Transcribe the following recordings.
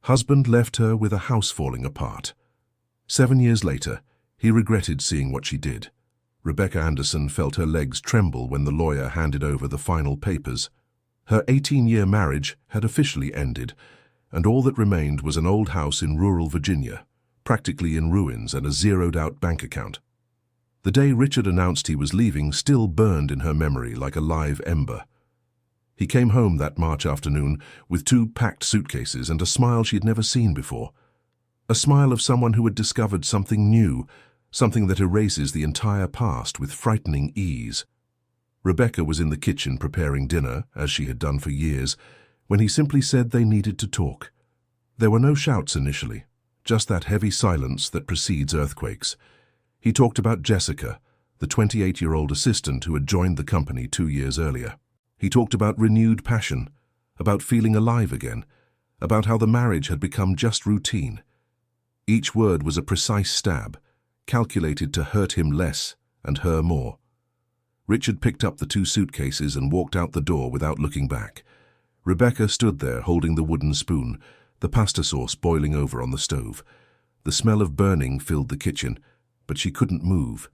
Husband left her with a house falling apart. 7 years later, he regretted seeing what she did. Rebecca Anderson felt her legs tremble when the lawyer handed over the final papers. Her 18-year marriage had officially ended, and all that remained was an old house in rural Virginia, practically in ruins, and a zeroed-out bank account. The day Richard announced he was leaving still burned in her memory like a live ember. He came home that March afternoon with 2 packed suitcases and a smile she had never seen before. A smile of someone who had discovered something new, something that erases the entire past with frightening ease. Rebecca was in the kitchen preparing dinner, as she had done for years, when he simply said they needed to talk. There were no shouts initially, just that heavy silence that precedes earthquakes. He talked about Jessica, the 28-year-old assistant who had joined the company 2 years earlier. He talked about renewed passion, about feeling alive again, about how the marriage had become just routine. Each word was a precise stab, calculated to hurt him less and her more. Richard picked up the 2 suitcases and walked out the door without looking back. Rebecca stood there holding the wooden spoon, the pasta sauce boiling over on the stove. The smell of burning filled the kitchen, but she couldn't move.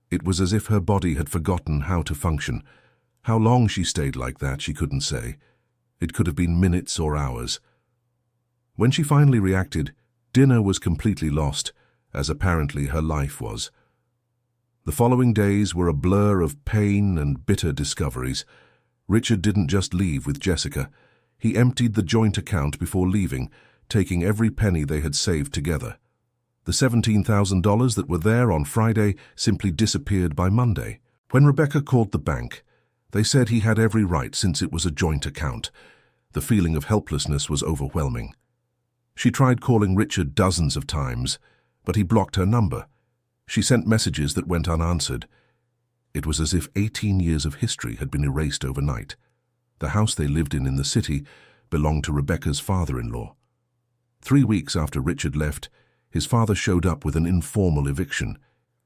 It was as if her body had forgotten how to function. How long she stayed like that, she couldn't say. It could have been minutes or hours. When she finally reacted, dinner was completely lost, as apparently her life was. The following days were a blur of pain and bitter discoveries. Richard didn't just leave with Jessica. He emptied the joint account before leaving, taking every penny they had saved together. The $17,000 that were there on Friday simply disappeared by Monday. When Rebecca called the bank, they said he had every right since it was a joint account. The feeling of helplessness was overwhelming. She tried calling Richard dozens of times, but he blocked her number. She sent messages that went unanswered. It was as if 18 years of history had been erased overnight. The house they lived in the city belonged to Rebecca's father-in-law. 3 weeks after Richard left, his father showed up with an informal eviction.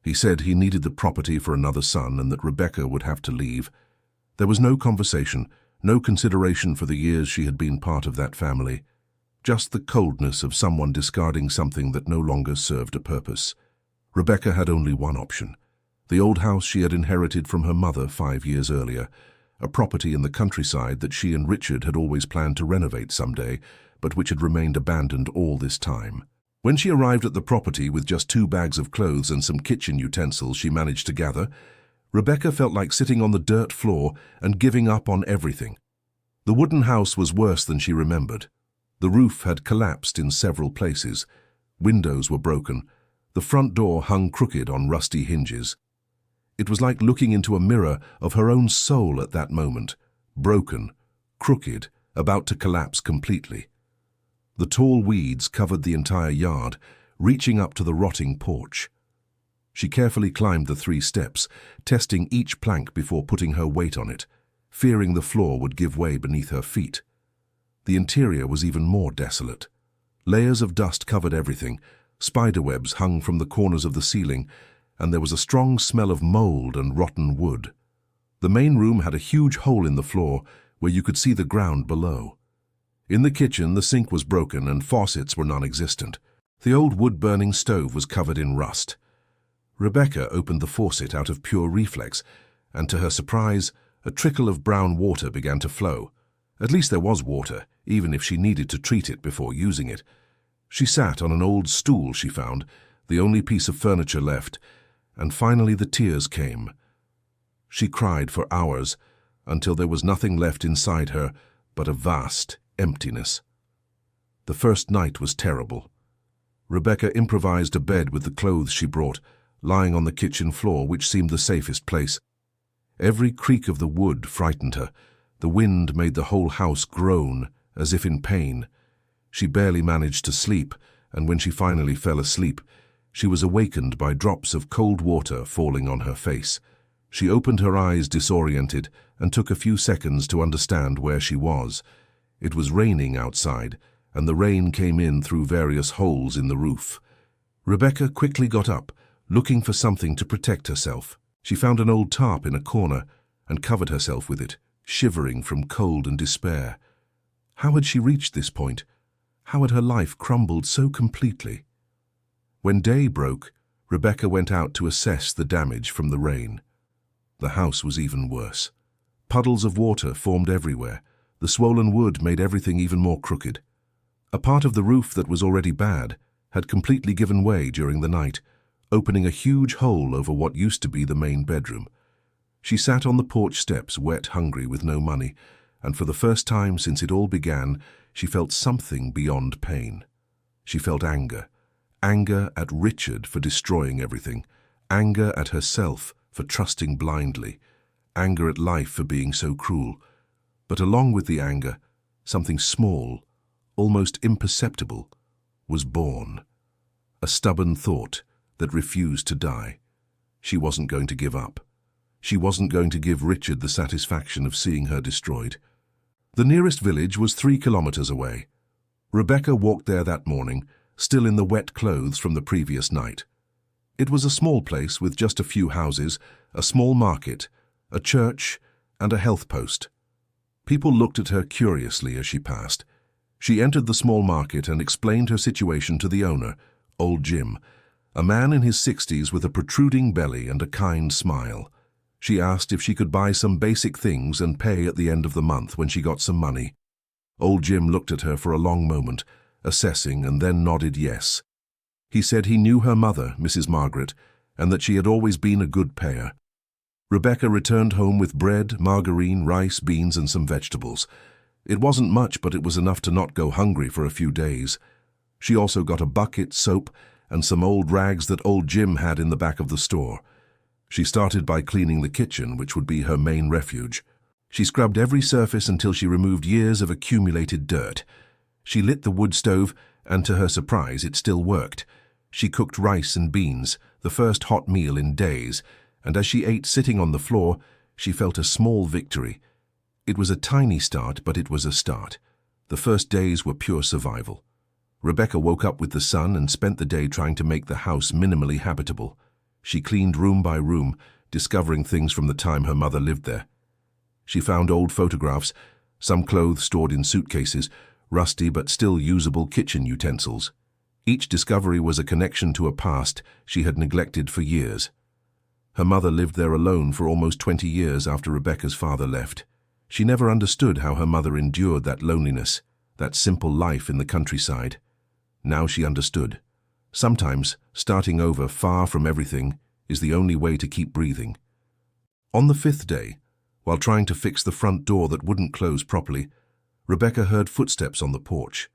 He said he needed the property for another son and that Rebecca would have to leave. There was no conversation, no consideration for the years she had been part of that family. Just the coldness of someone discarding something that no longer served a purpose. Rebecca had only one option. The old house she had inherited from her mother 5 years earlier, a property in the countryside that she and Richard had always planned to renovate someday, but which had remained abandoned all this time. When she arrived at the property with just 2 bags of clothes and some kitchen utensils she managed to gather, Rebecca felt like sitting on the dirt floor and giving up on everything. The wooden house was worse than she remembered. The roof had collapsed in several places. Windows were broken. The front door hung crooked on rusty hinges. It was like looking into a mirror of her own soul at that moment, broken, crooked, about to collapse completely. The tall weeds covered the entire yard, reaching up to the rotting porch. She carefully climbed the 3 steps, testing each plank before putting her weight on it, fearing the floor would give way beneath her feet. The interior was even more desolate. Layers of dust covered everything, spiderwebs hung from the corners of the ceiling, and there was a strong smell of mold and rotten wood. The main room had a huge hole in the floor where you could see the ground below. In the kitchen, the sink was broken and faucets were non-existent. The old wood-burning stove was covered in rust. Rebecca opened the faucet out of pure reflex, and to her surprise, a trickle of brown water began to flow. At least there was water, even if she needed to treat it before using it. She sat on an old stool she found, the only piece of furniture left, and finally the tears came. She cried for hours, until there was nothing left inside her but a vast emptiness. The first night was terrible. Rebecca improvised a bed with the clothes she brought, lying on the kitchen floor, which seemed the safest place. Every creak of the wood frightened her. The wind made the whole house groan, as if in pain. She barely managed to sleep, and when she finally fell asleep, she was awakened by drops of cold water falling on her face. She opened her eyes disoriented and took a few seconds to understand where she was. It was raining outside, and the rain came in through various holes in the roof. Rebecca quickly got up, looking for something to protect herself. She found an old tarp in a corner and covered herself with it, shivering from cold and despair. How had she reached this point? How had her life crumbled so completely? When day broke, Rebecca went out to assess the damage from the rain. The house was even worse. Puddles of water formed everywhere. The swollen wood made everything even more crooked. A part of the roof that was already bad had completely given way during the night, opening a huge hole over what used to be the main bedroom. She sat on the porch steps, wet, hungry, with no money, and for the first time since it all began, she felt something beyond pain. She felt anger. Anger at Richard for destroying everything. Anger at herself for trusting blindly. Anger at life for being so cruel. But along with the anger, something small, almost imperceptible, was born. A stubborn thought that refused to die. She wasn't going to give up. She wasn't going to give Richard the satisfaction of seeing her destroyed. The nearest village was 3 kilometers away. Rebecca walked there that morning, still in the wet clothes from the previous night. It was a small place with just a few houses, a small market, a church, and a health post. People looked at her curiously as she passed. She entered the small market and explained her situation to the owner, old Jim, a man in his 60s with a protruding belly and a kind smile. She asked if she could buy some basic things and pay at the end of the month when she got some money. Old Jim looked at her for a long moment, assessing, and then nodded yes. He said he knew her mother, Mrs. Margaret, and that she had always been a good payer. Rebecca returned home with bread, margarine, rice, beans, and some vegetables. It wasn't much, but it was enough to not go hungry for a few days. She also got a bucket, soap, and some old rags that old Jim had in the back of the store. She started by cleaning the kitchen, which would be her main refuge. She scrubbed every surface until she removed years of accumulated dirt. She lit the wood stove, and to her surprise, it still worked. She cooked rice and beans, the first hot meal in days, and as she ate sitting on the floor, she felt a small victory. It was a tiny start, but it was a start. The first days were pure survival. Rebecca woke up with the sun and spent the day trying to make the house minimally habitable. She cleaned room by room, discovering things from the time her mother lived there. She found old photographs, some clothes stored in suitcases, rusty but still usable kitchen utensils. Each discovery was a connection to a past she had neglected for years. Her mother lived there alone for almost 20 years after Rebecca's father left. She never understood how her mother endured that loneliness, that simple life in the countryside. Now she understood. Sometimes, starting over far from everything is the only way to keep breathing. On the 5th day, while trying to fix the front door that wouldn't close properly, Rebecca heard footsteps on the porch.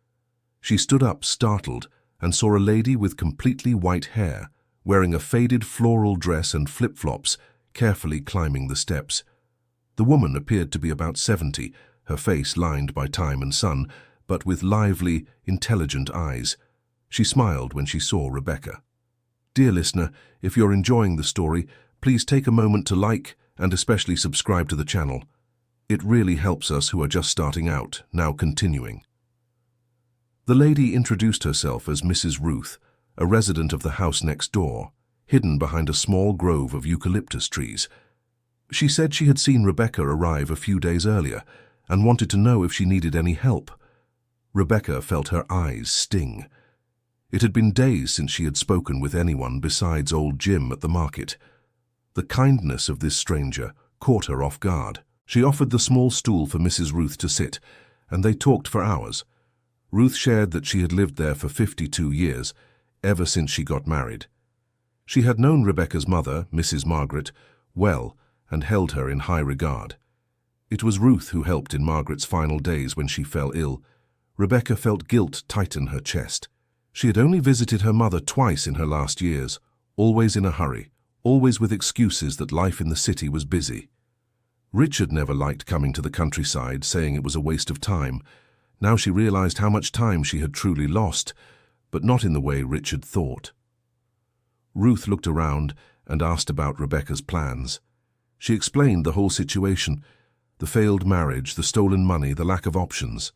She stood up, startled, and saw a lady with completely white hair, wearing a faded floral dress and flip-flops, carefully climbing the steps. The woman appeared to be about 70, her face lined by time and sun, but with lively, intelligent eyes. She smiled when she saw Rebecca. Dear listener, if you're enjoying the story, please take a moment to like and especially subscribe to the channel. It really helps us who are just starting out, now continuing. The lady introduced herself as Mrs. Ruth, a resident of the house next door, hidden behind a small grove of eucalyptus trees. She said she had seen Rebecca arrive a few days earlier and wanted to know if she needed any help. Rebecca felt her eyes sting. It had been days since she had spoken with anyone besides old Jim at the market. The kindness of this stranger caught her off guard. She offered the small stool for Mrs. Ruth to sit, and they talked for hours. Ruth shared that she had lived there for 52 years, ever since she got married. She had known Rebecca's mother, Mrs. Margaret, well and held her in high regard. It was Ruth who helped in Margaret's final days when she fell ill. Rebecca felt guilt tighten her chest. She had only visited her mother twice in her last years, always in a hurry, always with excuses that life in the city was busy. Richard never liked coming to the countryside, saying it was a waste of time. Now she realized how much time she had truly lost, but not in the way Richard thought. Ruth looked around and asked about Rebecca's plans. She explained the whole situation, the failed marriage, the stolen money, the lack of options.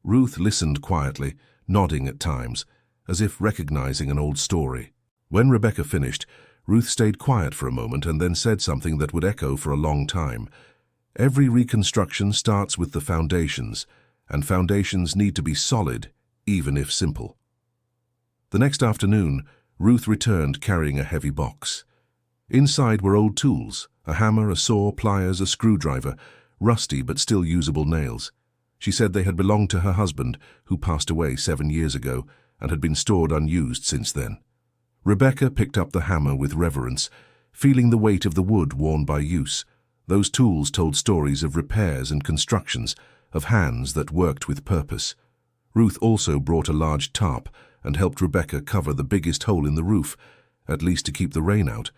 Ruth listened quietly, nodding at times, as if recognizing an old story. When Rebecca finished, Ruth stayed quiet for a moment and then said something that would echo for a long time. Every reconstruction starts with the foundations, and foundations need to be solid even if simple. The next afternoon, Ruth returned carrying a heavy box. Inside were old tools, a hammer, a saw, pliers, a screwdriver, rusty but still usable nails. She said they had belonged to her husband, who passed away 7 years ago, and had been stored unused since then. Rebecca picked up the hammer with reverence, feeling the weight of the wood worn by use. Those tools told stories of repairs and constructions, of hands that worked with purpose. Ruth also brought a large tarp and helped Rebecca cover the biggest hole in the roof, at least to keep the rain out.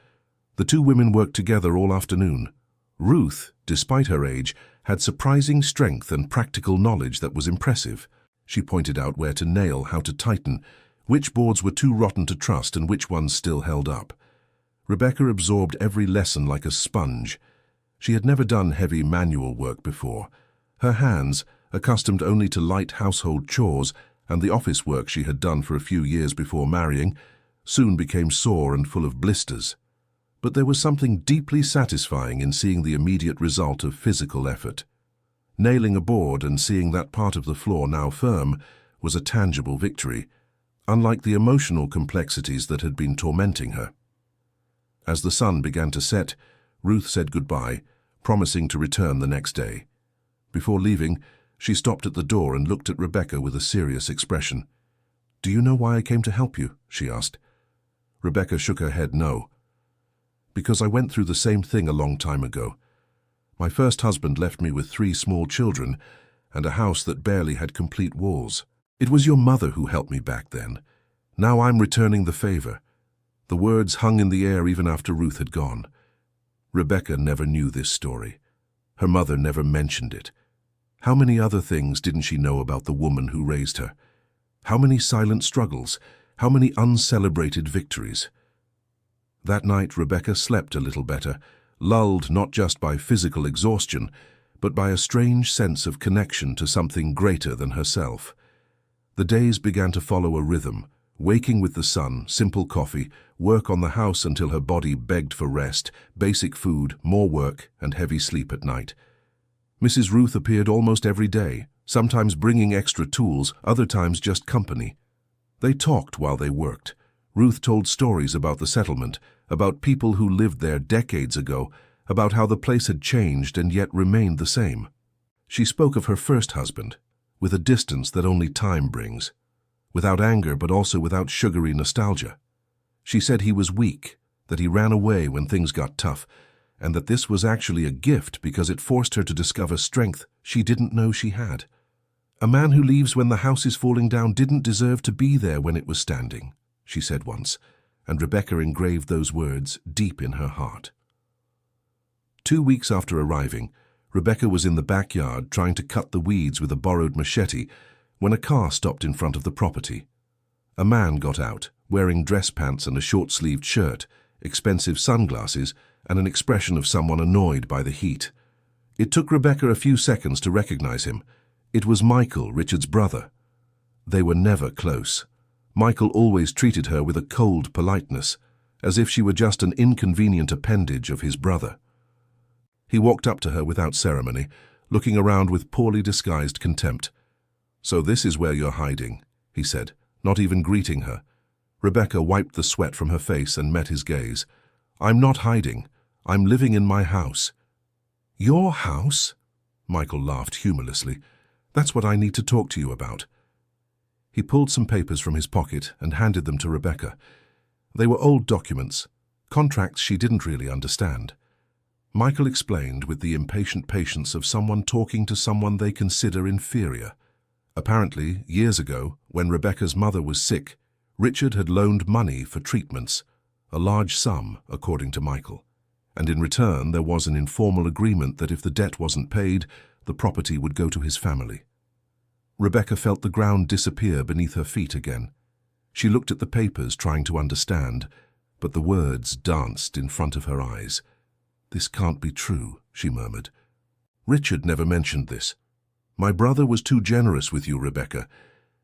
The two women worked together all afternoon. Ruth, despite her age, had surprising strength and practical knowledge that was impressive. She pointed out where to nail, how to tighten, which boards were too rotten to trust and which ones still held up. Rebecca absorbed every lesson like a sponge. She had never done heavy manual work before. Her hands, accustomed only to light household chores and the office work she had done for a few years before marrying, soon became sore and full of blisters. But there was something deeply satisfying in seeing the immediate result of physical effort. Nailing a board and seeing that part of the floor now firm was a tangible victory, unlike the emotional complexities that had been tormenting her. As the sun began to set, Ruth said goodbye, promising to return the next day. Before leaving, she stopped at the door and looked at Rebecca with a serious expression. "Do you know why I came to help you?" she asked. Rebecca shook her head no. "Because I went through the same thing a long time ago. My first husband left me with 3 small children and a house that barely had complete walls. It was your mother who helped me back then. Now I'm returning the favor." The words hung in the air even after Ruth had gone. Rebecca never knew this story. Her mother never mentioned it. How many other things didn't she know about the woman who raised her? How many silent struggles? How many uncelebrated victories? That night, Rebecca slept a little better, lulled not just by physical exhaustion, but by a strange sense of connection to something greater than herself. The days began to follow a rhythm, waking with the sun, simple coffee, work on the house until her body begged for rest, basic food, more work, and heavy sleep at night. Mrs. Ruth appeared almost every day, sometimes bringing extra tools, other times just company. They talked while they worked. Ruth told stories about the settlement, about people who lived there decades ago, about how the place had changed and yet remained the same. She spoke of her first husband, with a distance that only time brings, without anger but also without sugary nostalgia. She said he was weak, that he ran away when things got tough, and that this was actually a gift because it forced her to discover strength she didn't know she had. A man who leaves when the house is falling down didn't deserve to be there when it was standing, she said once, and Rebecca engraved those words deep in her heart. 2 weeks after arriving, Rebecca was in the backyard trying to cut the weeds with a borrowed machete when a car stopped in front of the property. A man got out, wearing dress pants and a short-sleeved shirt, expensive sunglasses, and an expression of someone annoyed by the heat. It took Rebecca a few seconds to recognize him. It was Michael, Richard's brother. They were never close. Michael always treated her with a cold politeness, as if she were just an inconvenient appendage of his brother. He walked up to her without ceremony, looking around with poorly disguised contempt. "So this is where you're hiding," he said, not even greeting her. Rebecca wiped the sweat from her face and met his gaze. "I'm not hiding. I'm living in my house." "Your house?" Michael laughed humorlessly. "That's what I need to talk to you about." He pulled some papers from his pocket and handed them to Rebecca. They were old documents, contracts she didn't really understand. Michael explained with the impatient patience of someone talking to someone they consider inferior. Apparently, years ago, when Rebecca's mother was sick, Richard had loaned money for treatments, a large sum, according to Michael, and in return there was an informal agreement that if the debt wasn't paid, the property would go to his family. Rebecca felt the ground disappear beneath her feet again. She looked at the papers, trying to understand, but the words danced in front of her eyes. "This can't be true," she murmured. "Richard never mentioned this. My brother was too generous with you, Rebecca,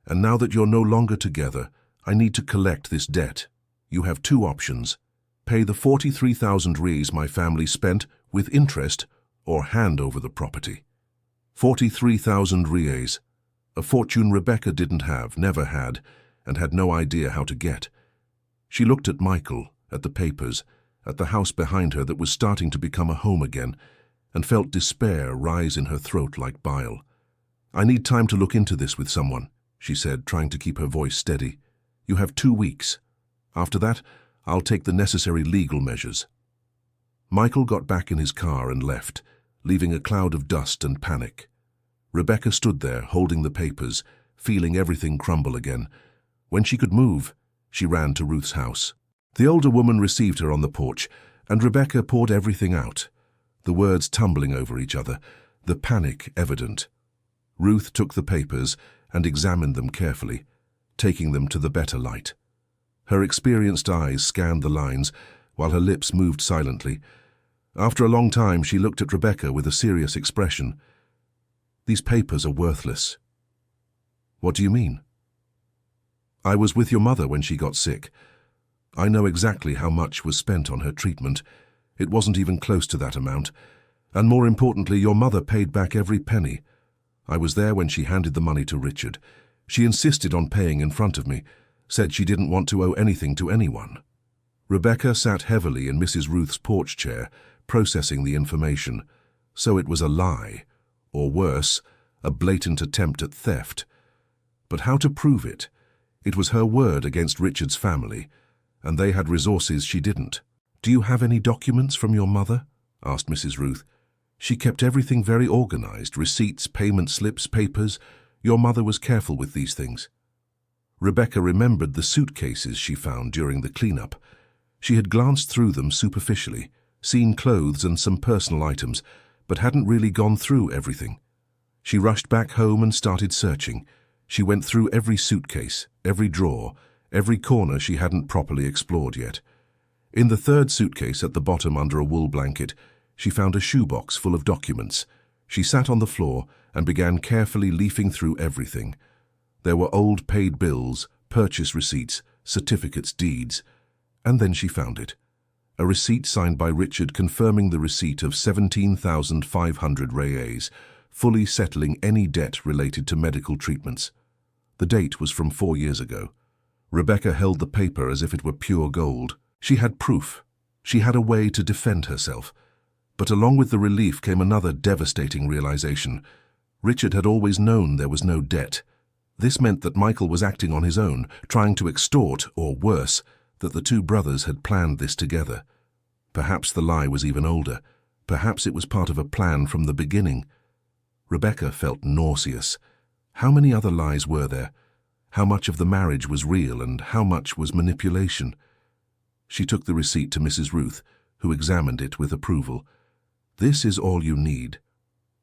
and now that you're no longer together, I need to collect this debt. You have 2 options. Pay the 43,000 reis my family spent with interest, or hand over the property." 43,000 reis. a fortune Rebecca didn't have, never had, and had no idea how to get. She looked at Michael, at the papers, at the house behind her that was starting to become a home again, and felt despair rise in her throat like bile. "I need time to look into this with someone," she said, trying to keep her voice steady. "You have 2 weeks. After that, I'll take the necessary legal measures." Michael got back in his car and left, leaving a cloud of dust and panic. Rebecca stood there, holding the papers, feeling everything crumble again. When she could move, she ran to Ruth's house. The older woman received her on the porch, and Rebecca poured everything out, the words tumbling over each other, the panic evident. Ruth took the papers and examined them carefully, taking them to the better light. Her experienced eyes scanned the lines, while her lips moved silently. After a long time, she looked at Rebecca with a serious expression. "These papers are worthless." "What do you mean?" "I was with your mother when she got sick. I know exactly how much was spent on her treatment. It wasn't even close to that amount. And more importantly, your mother paid back every penny. I was there when she handed the money to Richard. She insisted on paying in front of me, said she didn't want to owe anything to anyone." Rebecca sat heavily in Mrs. Ruth's porch chair, processing the information. So it was a lie, or worse, a blatant attempt at theft. But how to prove it? It was her word against Richard's family, and they had resources she didn't. "Do you have any documents from your mother?" asked Mrs. Ruth. "She kept everything very organized, receipts, payment slips, papers. Your mother was careful with these things." Rebecca remembered the suitcases she found during the cleanup. She had glanced through them superficially, seen clothes and some personal items, but hadn't really gone through everything. She rushed back home and started searching. She went through every suitcase, every drawer, every corner she hadn't properly explored yet. In the third suitcase at the bottom under a wool blanket, she found a shoebox full of documents. She sat on the floor and began carefully leafing through everything. There were old paid bills, purchase receipts, certificates, deeds. And then she found it. A receipt signed by Richard confirming the receipt of 17,500 reais, fully settling any debt related to medical treatments. The date was from 4 years ago. Rebecca held the paper as if it were pure gold. She had proof. She had a way to defend herself. But along with the relief came another devastating realization. Richard had always known there was no debt. This meant that Michael was acting on his own, trying to extort, or worse, that the two brothers had planned this together. Perhaps the lie was even older. Perhaps it was part of a plan from the beginning. Rebecca felt nauseous. How many other lies were there? How much of the marriage was real and how much was manipulation? She took the receipt to Mrs. Ruth, who examined it with approval. "This is all you need.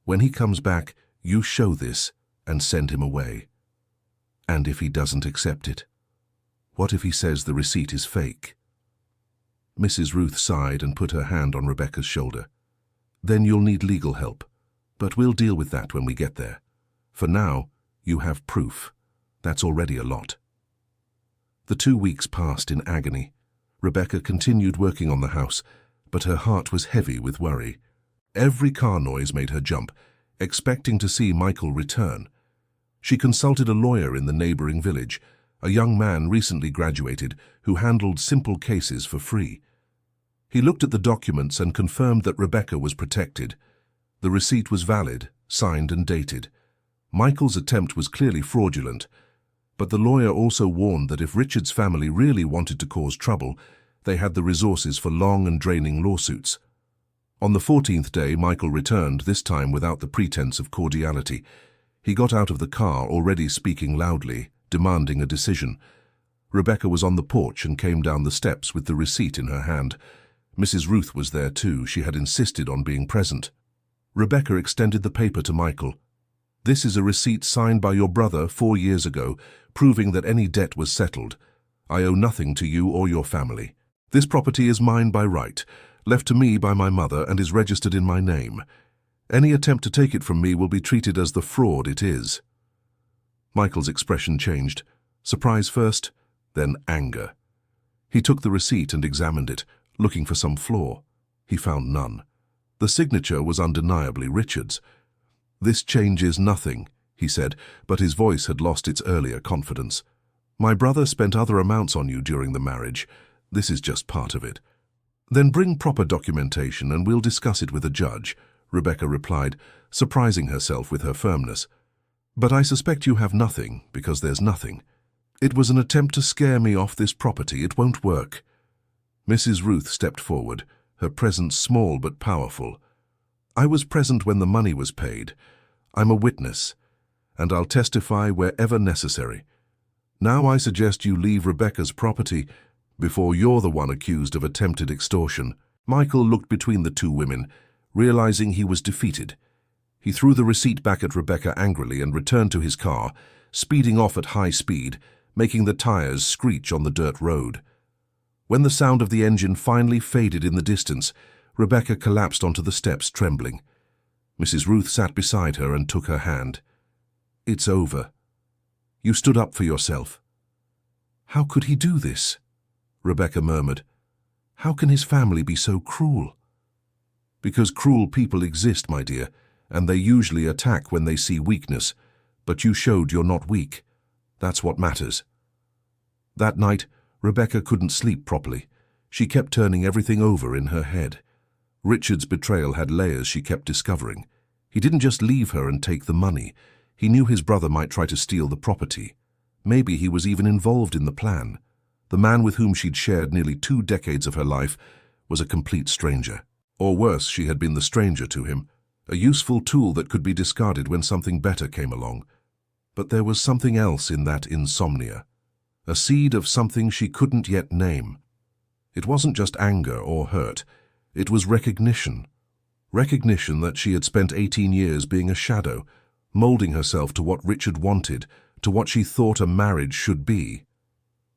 When he comes back, you show this and send him away." "And if he doesn't accept it? What if he says the receipt is fake?" Mrs. Ruth sighed and put her hand on Rebecca's shoulder. "Then you'll need legal help, but we'll deal with that when we get there. For now, you have proof. That's already a lot." The 2 weeks passed in agony. Rebecca continued working on the house, but her heart was heavy with worry. Every car noise made her jump, expecting to see Michael return. She consulted a lawyer in the neighboring village, a young man recently graduated who handled simple cases for free. He looked at the documents and confirmed that Rebecca was protected. The receipt was valid, signed and dated. Michael's attempt was clearly fraudulent, but the lawyer also warned that if Richard's family really wanted to cause trouble, they had the resources for long and draining lawsuits. On the 14th day, Michael returned, this time without the pretense of cordiality. He got out of the car, already speaking loudly, demanding a decision. Rebecca was on the porch and came down the steps with the receipt in her hand. Mrs. Ruth was there too. She had insisted on being present. Rebecca extended the paper to Michael. "This is a receipt signed by your brother 4 years ago, proving that any debt was settled. I owe nothing to you or your family. This property is mine by right, left to me by my mother, and is registered in my name. Any attempt to take it from me will be treated as the fraud it is." Michael's expression changed. Surprise first, then anger. He took the receipt and examined it, looking for some flaw. He found none. The signature was undeniably Richard's. "This changes nothing," he said, but his voice had lost its earlier confidence. My brother spent other amounts on you during the marriage. This is just part of it. Then bring proper documentation and we'll discuss it with a judge, Rebecca replied, surprising herself with her firmness. But I suspect you have nothing, because there's nothing. It was an attempt to scare me off this property. It won't work. Mrs. Ruth stepped forward, her presence small but powerful. I was present when the money was paid. I'm a witness, and I'll testify wherever necessary. Now I suggest you leave Rebecca's property before you're the one accused of attempted extortion. Michael looked between the two women, realizing he was defeated. He threw the receipt back at Rebecca angrily and returned to his car, speeding off at high speed, making the tires screech on the dirt road. When the sound of the engine finally faded in the distance, Rebecca collapsed onto the steps, trembling. Mrs. Ruth sat beside her and took her hand. It's over. You stood up for yourself. How could he do this? Rebecca murmured. How can his family be so cruel? Because cruel people exist, my dear, and they usually attack when they see weakness, but you showed you're not weak. That's what matters. That night, Rebecca couldn't sleep properly. She kept turning everything over in her head. Richard's betrayal had layers she kept discovering. He didn't just leave her and take the money. He knew his brother might try to steal the property. Maybe he was even involved in the plan. The man with whom she'd shared nearly 2 decades of her life was a complete stranger. Or worse, she had been the stranger to him, a useful tool that could be discarded when something better came along. But there was something else in that insomnia, a seed of something she couldn't yet name. It wasn't just anger or hurt, it was recognition. Recognition that she had spent 18 years being a shadow, molding herself to what Richard wanted, to what she thought a marriage should be.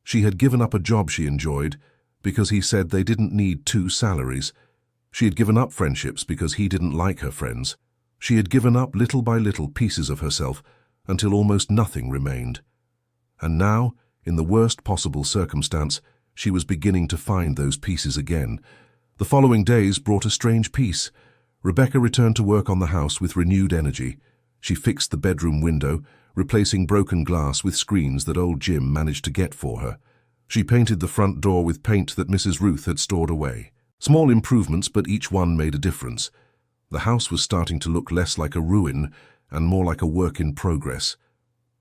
She had given up a job she enjoyed because he said they didn't need 2 salaries. She had given up friendships because he didn't like her friends. She had given up little by little pieces of herself until almost nothing remained. And now, in the worst possible circumstance, she was beginning to find those pieces again. The following days brought a strange peace. Rebecca returned to work on the house with renewed energy. She fixed the bedroom window, replacing broken glass with screens that old Jim managed to get for her. She painted the front door with paint that Mrs. Ruth had stored away. Small improvements, but each one made a difference. The house was starting to look less like a ruin and more like a work in progress.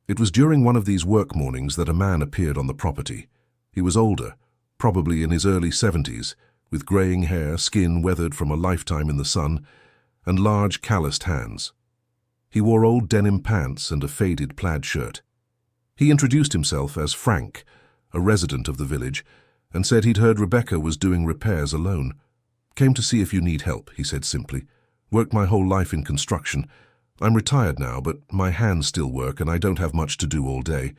It was during one of these work mornings that a man appeared on the property. He was older, probably in his early 70s, with graying hair, skin weathered from a lifetime in the sun, and large calloused hands. He wore old denim pants and a faded plaid shirt. He introduced himself as Frank, a resident of the village, and said he'd heard Rebecca was doing repairs alone. Came to see if you need help, he said simply. Worked my whole life in construction. I'm retired now, but my hands still work and I don't have much to do all day.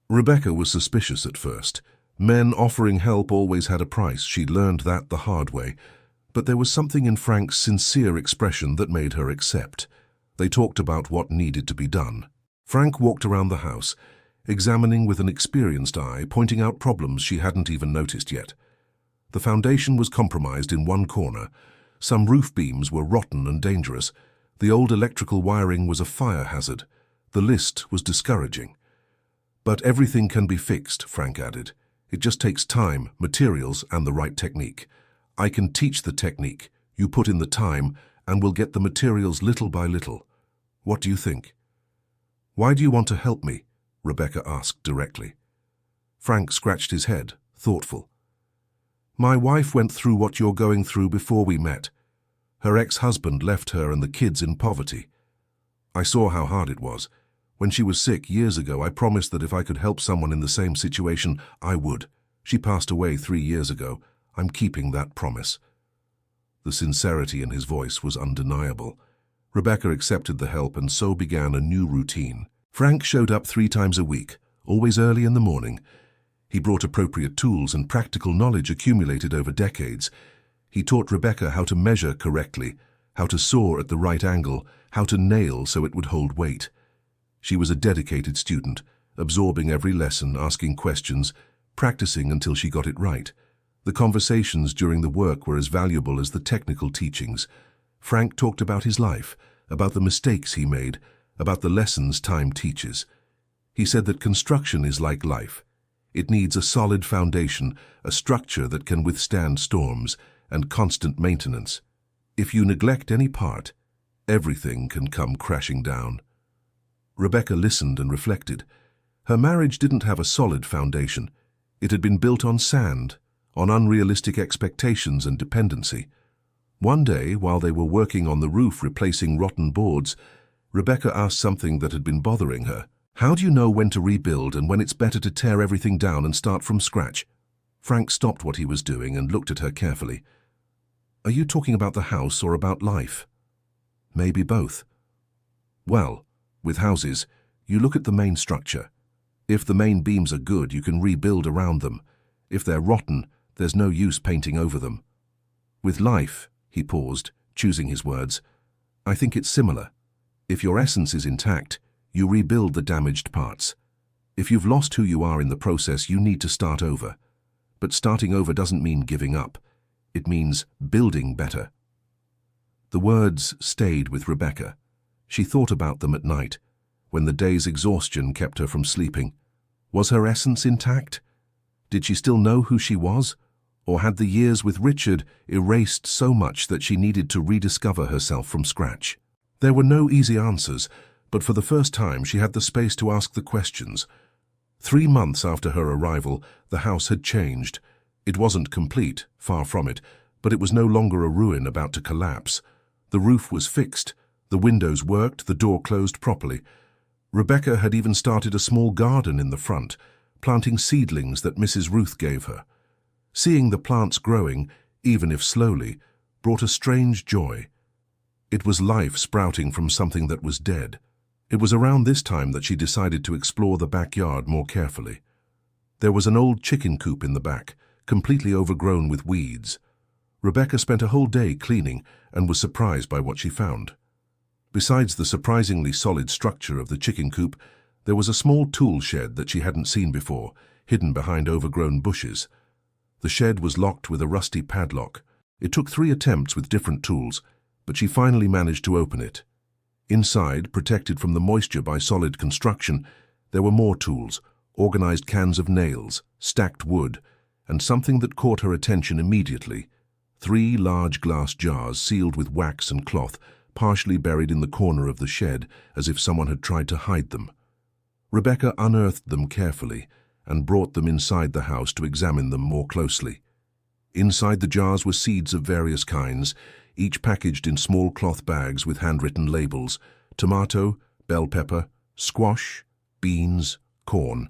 Rebecca was suspicious at first. Men offering help always had a price. She'd learned that the hard way. But there was something in Frank's sincere expression that made her accept. They talked about what needed to be done. Frank walked around the house, examining with an experienced eye, pointing out problems she hadn't even noticed yet. The foundation was compromised in one corner. Some roof beams were rotten and dangerous. The old electrical wiring was a fire hazard. The list was discouraging. But everything can be fixed, Frank added. It just takes time, materials, and the right technique. I can teach the technique. You put in the time, and we'll get the materials little by little. What do you think? Why do you want to help me? Rebecca asked directly. Frank scratched his head, thoughtful. My wife went through what you're going through before we met. Her ex-husband left her and the kids in poverty. I saw how hard it was. When she was sick years ago, I promised that if I could help someone in the same situation, I would. She passed away 3 years ago. I'm keeping that promise. The sincerity in his voice was undeniable. Rebecca accepted the help, and so began a new routine. Frank showed up 3 times a week, always early in the morning. He brought appropriate tools and practical knowledge accumulated over decades. He taught Rebecca how to measure correctly, how to saw at the right angle, how to nail so it would hold weight. She was a dedicated student, absorbing every lesson, asking questions, practicing until she got it right. The conversations during the work were as valuable as the technical teachings. Frank talked about his life, about the mistakes he made, about the lessons time teaches. He said that construction is like life. It needs a solid foundation, a structure that can withstand storms and constant maintenance. If you neglect any part, everything can come crashing down. Rebecca listened and reflected. Her marriage didn't have a solid foundation. It had been built on sand, on unrealistic expectations and dependency. One day, while they were working on the roof replacing rotten boards, Rebecca asked something that had been bothering her. "How do you know when to rebuild and when it's better to tear everything down and start from scratch?" Frank stopped what he was doing and looked at her carefully. "Are you talking about the house or about life?" "Maybe both." "Well, with houses, you look at the main structure. If the main beams are good, you can rebuild around them. If they're rotten, there's no use painting over them. With life," he paused, choosing his words, "I think it's similar. If your essence is intact, you rebuild the damaged parts. If you've lost who you are in the process, you need to start over. But starting over doesn't mean giving up. It means building better." The words stayed with Rebecca. She thought about them at night, when the day's exhaustion kept her from sleeping. Was her essence intact? Did she still know who she was? Or had the years with Richard erased so much that she needed to rediscover herself from scratch? There were no easy answers, but for the first time she had the space to ask the questions. 3 months after her arrival, the house had changed. It wasn't complete, far from it, but it was no longer a ruin about to collapse. The roof was fixed, the windows worked, the door closed properly. Rebecca had even started a small garden in the front, planting seedlings that Mrs. Ruth gave her. Seeing the plants growing, even if slowly, brought a strange joy. It was life sprouting from something that was dead. It was around this time that she decided to explore the backyard more carefully. There was an old chicken coop in the back, completely overgrown with weeds. Rebecca spent a whole day cleaning and was surprised by what she found. Besides the surprisingly solid structure of the chicken coop, there was a small tool shed that she hadn't seen before, hidden behind overgrown bushes. The shed was locked with a rusty padlock. It took 3 attempts with different tools, but she finally managed to open it. Inside, protected from the moisture by solid construction, there were more tools, organized cans of nails, stacked wood, and something that caught her attention immediately: 3 large glass jars sealed with wax and cloth, partially buried in the corner of the shed, as if someone had tried to hide them. Rebecca unearthed them carefully and brought them inside the house to examine them more closely. Inside the jars were seeds of various kinds, each packaged in small cloth bags with handwritten labels: tomato, bell pepper, squash, beans, corn.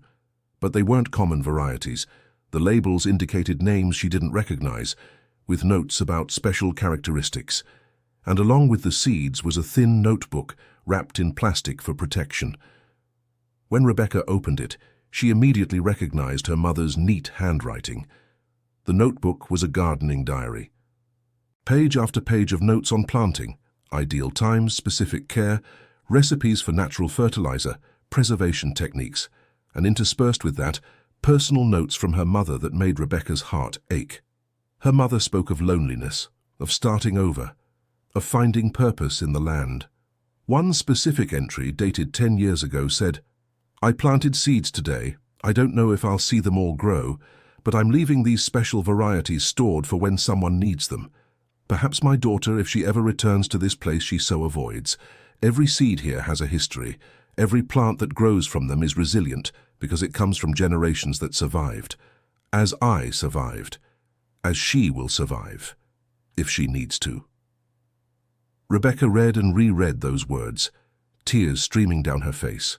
But they weren't common varieties. The labels indicated names she didn't recognize, with notes about special characteristics. And along with the seeds was a thin notebook wrapped in plastic for protection. When Rebecca opened it, she immediately recognized her mother's neat handwriting. The notebook was a gardening diary. Page after page of notes on planting, ideal times, specific care, recipes for natural fertilizer, preservation techniques, and interspersed with that, personal notes from her mother that made Rebecca's heart ache. Her mother spoke of loneliness, of starting over, of finding purpose in the land. One specific entry, dated 10 years ago, said, "I planted seeds today. I don't know if I'll see them all grow, but I'm leaving these special varieties stored for when someone needs them. Perhaps my daughter, if she ever returns to this place she so avoids. Every seed here has a history. Every plant that grows from them is resilient because it comes from generations that survived. As I survived. As she will survive, if she needs to." Rebecca read and reread those words, tears streaming down her face.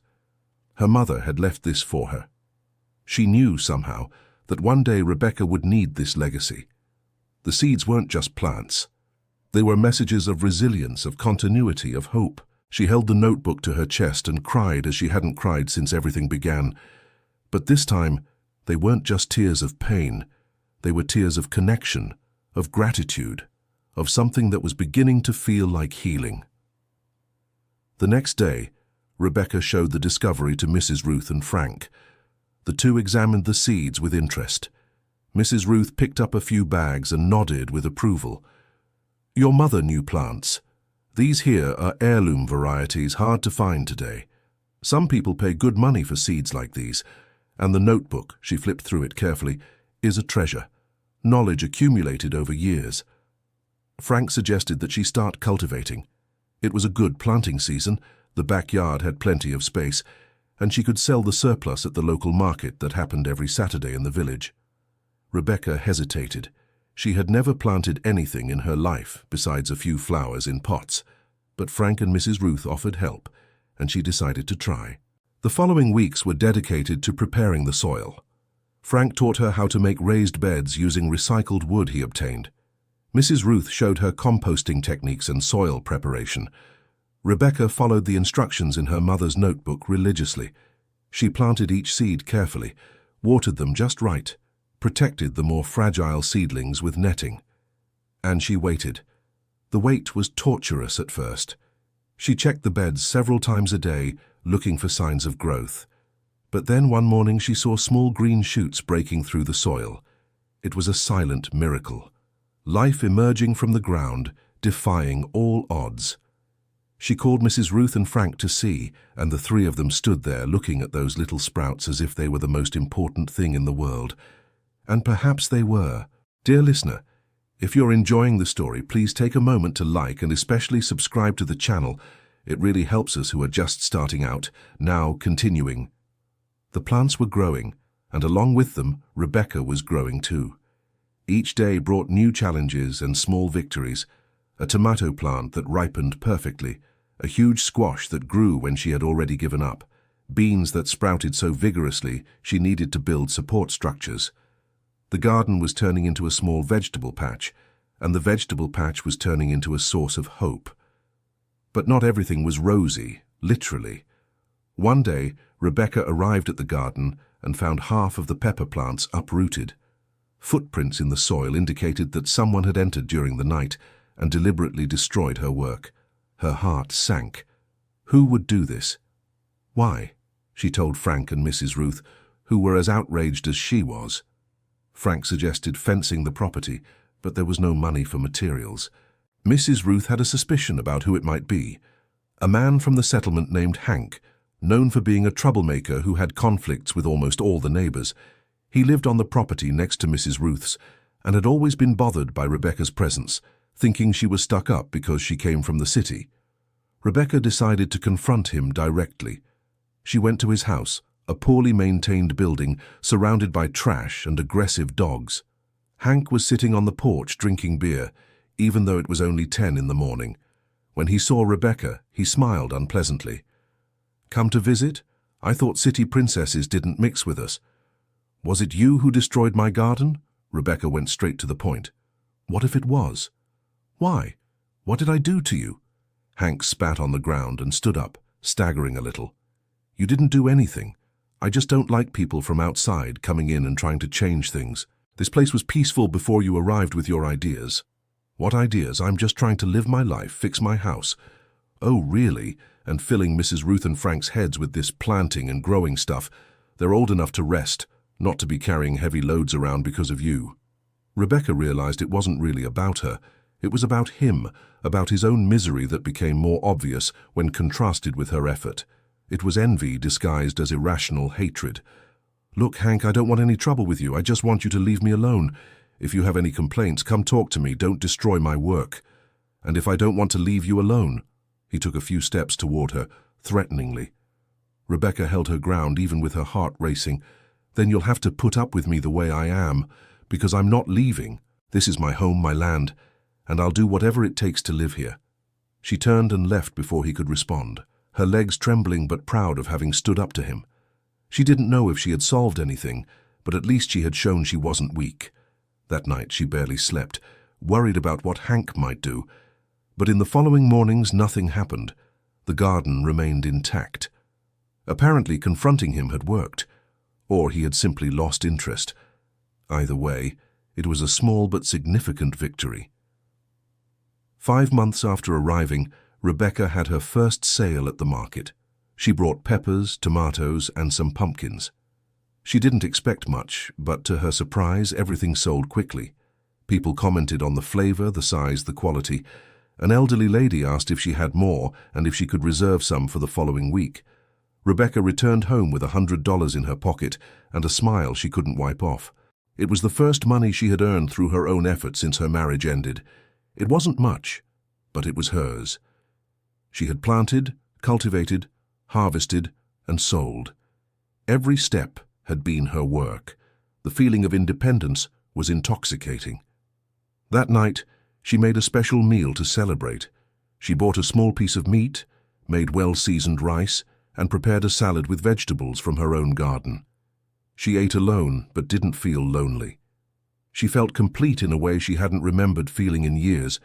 Her mother had left this for her. She knew somehow that one day Rebecca would need this legacy. The seeds weren't just plants. They were messages of resilience, of continuity, of hope. She held the notebook to her chest and cried as she hadn't cried since everything began. But this time, they weren't just tears of pain. They were tears of connection, of gratitude, of something that was beginning to feel like healing. The next day, Rebecca showed the discovery to Mrs. Ruth and Frank. The two examined the seeds with interest. Mrs. Ruth picked up a few bags and nodded with approval. "Your mother knew plants. These here are heirloom varieties hard to find today. Some people pay good money for seeds like these, and the notebook, she flipped through it carefully, is a treasure. Knowledge accumulated over years. Frank suggested that she start cultivating. It was a good planting season, the backyard had plenty of space, and she could sell the surplus at the local market that happened every Saturday in the village. Rebecca hesitated. She had never planted anything in her life besides a few flowers in pots, but Frank and Mrs. Ruth offered help, and she decided to try. The following weeks were dedicated to preparing the soil. Frank taught her how to make raised beds using recycled wood he obtained. Mrs. Ruth showed her composting techniques and soil preparation. Rebecca followed the instructions in her mother's notebook religiously. She planted each seed carefully, watered them just right, protected the more fragile seedlings with netting. And she waited. The wait was torturous at first. She checked the beds several times a day, looking for signs of growth. But then one morning she saw small green shoots breaking through the soil. It was a silent miracle. Life emerging from the ground, defying all odds. She called Mrs. Ruth and Frank to see, and the three of them stood there looking at those little sprouts as if they were the most important thing in the world. And perhaps they were. Dear listener, if you're enjoying the story, please take a moment to like and especially subscribe to the channel. It really helps us who are just starting out. Now, continuing. The plants were growing, and along with them, Rebecca was growing too. Each day brought new challenges and small victories. A tomato plant that ripened perfectly, a huge squash that grew when she had already given up, beans that sprouted so vigorously she needed to build support structures. The garden was turning into a small vegetable patch, and the vegetable patch was turning into a source of hope. But not everything was rosy, literally. One day, Rebecca arrived at the garden and found half of the pepper plants uprooted. Footprints in the soil indicated that someone had entered during the night and deliberately destroyed her work. Her heart sank. Who would do this? Why? She told Frank and Mrs. Ruth, who were as outraged as she was. Frank suggested fencing the property, but there was no money for materials. Mrs. Ruth had a suspicion about who it might be. A man from the settlement named Hank, known for being a troublemaker who had conflicts with almost all the neighbors. He lived on the property next to Mrs. Ruth's and had always been bothered by Rebecca's presence, thinking she was stuck up because she came from the city. Rebecca decided to confront him directly. She went to his house, a poorly maintained building surrounded by trash and aggressive dogs. Hank was sitting on the porch drinking beer, even though it was only 10 in the morning. When he saw Rebecca, he smiled unpleasantly. "Come to visit? I thought city princesses didn't mix with us." "Was it you who destroyed my garden?" Rebecca went straight to the point. "What if it was?" "Why? What did I do to you?" Hank spat on the ground and stood up, staggering a little. "You didn't do anything. I just don't like people from outside coming in and trying to change things. This place was peaceful before you arrived with your ideas." "What ideas? I'm just trying to live my life, fix my house." "Oh, really?" And filling Mrs. Ruth and Frank's heads with this planting and growing stuff. "They're old enough to rest, not to be carrying heavy loads around because of you." Rebecca realized it wasn't really about her. It was about him, about his own misery that became more obvious when contrasted with her effort. It was envy disguised as irrational hatred. "Look, Hank, I don't want any trouble with you. I just want you to leave me alone. If you have any complaints, come talk to me. Don't destroy my work. And if I don't want to leave you alone." He took a few steps toward her, threateningly. Rebecca held her ground, even with her heart racing. "Then you'll have to put up with me the way I am, because I'm not leaving. This is my home, my land, and I'll do whatever it takes to live here." She turned and left before he could respond, her legs trembling but proud of having stood up to him. She didn't know if she had solved anything, but at least she had shown she wasn't weak. That night she barely slept, worried about what Hank might do. But in the following mornings nothing happened. The garden remained intact. Apparently confronting him had worked, or he had simply lost interest. Either way, it was a small but significant victory. 5 months after arriving, Rebecca had her first sale at the market. She brought peppers, tomatoes, and some pumpkins. She didn't expect much, but to her surprise, everything sold quickly. People commented on the flavor, the size, the quality, An elderly lady asked if she had more and if she could reserve some for the following week. Rebecca returned home with $100 in her pocket and a smile she couldn't wipe off. It was the first money she had earned through her own effort since her marriage ended. It wasn't much, but it was hers. She had planted, cultivated, harvested, and sold. Every step had been her work. The feeling of independence was intoxicating. That night, she made a special meal to celebrate. She bought a small piece of meat, made well-seasoned rice, and prepared a salad with vegetables from her own garden. She ate alone, but didn't feel lonely. She felt complete in a way she hadn't remembered feeling in years.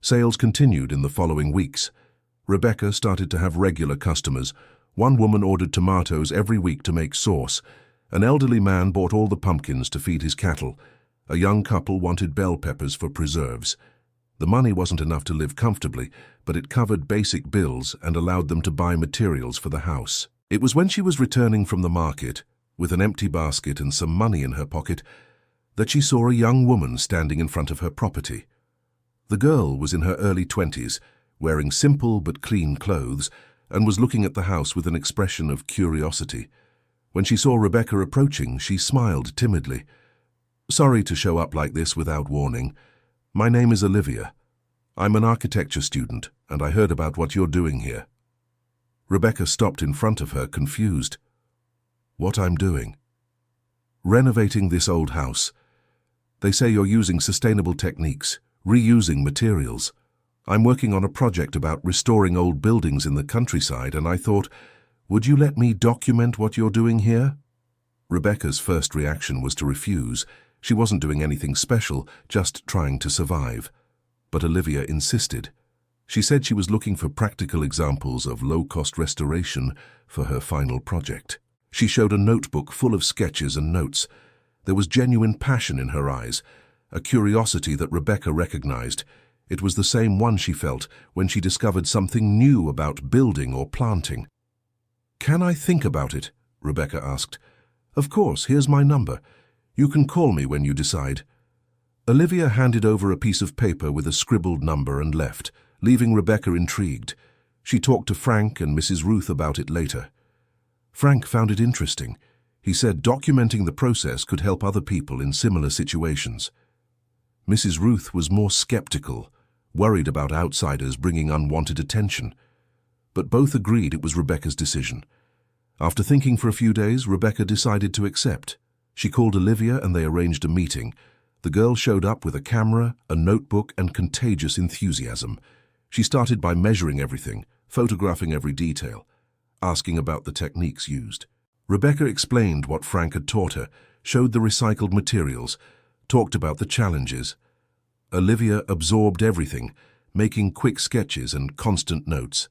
Sales continued in the following weeks. Rebecca started to have regular customers. One woman ordered tomatoes every week to make sauce. An elderly man bought all the pumpkins to feed his cattle. A young couple wanted bell peppers for preserves. The money wasn't enough to live comfortably, but it covered basic bills and allowed them to buy materials for the house. It was when she was returning from the market, with an empty basket and some money in her pocket, that she saw a young woman standing in front of her property. The girl was in her early 20s, wearing simple but clean clothes, and was looking at the house with an expression of curiosity. When she saw Rebecca approaching, she smiled timidly. "Sorry to show up like this without warning. My name is Olivia. I'm an architecture student, and I heard about what you're doing here." Rebecca stopped in front of her, confused. "What I'm doing?" "Renovating this old house. They say you're using sustainable techniques, reusing materials. I'm working on a project about restoring old buildings in the countryside, and I thought, would you let me document what you're doing here?" Rebecca's first reaction was to refuse. She wasn't doing anything special, just trying to survive. But Olivia insisted. She said she was looking for practical examples of low-cost restoration for her final project. She showed a notebook full of sketches and notes. There was genuine passion in her eyes, a curiosity that Rebecca recognized. It was the same one she felt when she discovered something new about building or planting. "Can I think about it?" Rebecca asked. "Of course, here's my number. You can call me when you decide." Olivia handed over a piece of paper with a scribbled number and left, leaving Rebecca intrigued. She talked to Frank and Mrs. Ruth about it later. Frank found it interesting. He said documenting the process could help other people in similar situations. Mrs. Ruth was more skeptical, worried about outsiders bringing unwanted attention. But both agreed it was Rebecca's decision. After thinking for a few days, Rebecca decided to accept. She called Olivia and they arranged a meeting. The girl showed up with a camera, a notebook, and contagious enthusiasm. She started by measuring everything, photographing every detail, asking about the techniques used. Rebecca explained what Frank had taught her, showed the recycled materials, talked about the challenges. Olivia absorbed everything, making quick sketches and constant notes.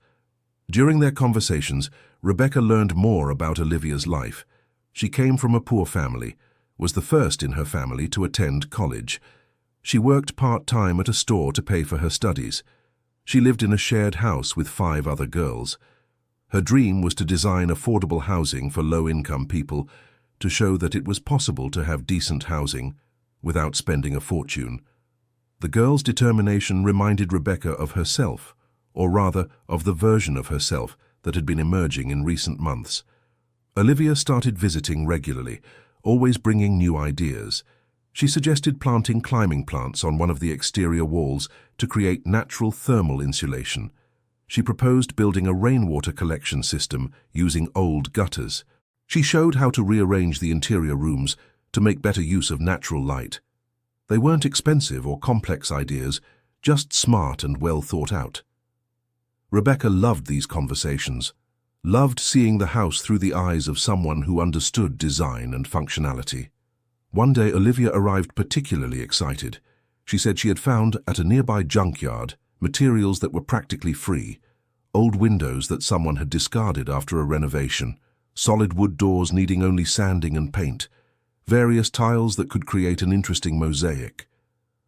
During their conversations, Rebecca learned more about Olivia's life. She came from a poor family, was the first in her family to attend college. She worked part-time at a store to pay for her studies. She lived in a shared house with 5 other girls. Her dream was to design affordable housing for low-income people, to show that it was possible to have decent housing without spending a fortune. The girl's determination reminded Rebecca of herself, or rather of the version of herself that had been emerging in recent months. Olivia started visiting regularly, always bringing new ideas. She suggested planting climbing plants on one of the exterior walls to create natural thermal insulation. She proposed building a rainwater collection system using old gutters. She showed how to rearrange the interior rooms to make better use of natural light. They weren't expensive or complex ideas, just smart and well thought out. Rebecca loved these conversations, loved seeing the house through the eyes of someone who understood design and functionality. One day, Olivia arrived particularly excited. She said she had found at a nearby junkyard materials that were practically free, old windows that someone had discarded after a renovation, solid wood doors needing only sanding and paint, various tiles that could create an interesting mosaic.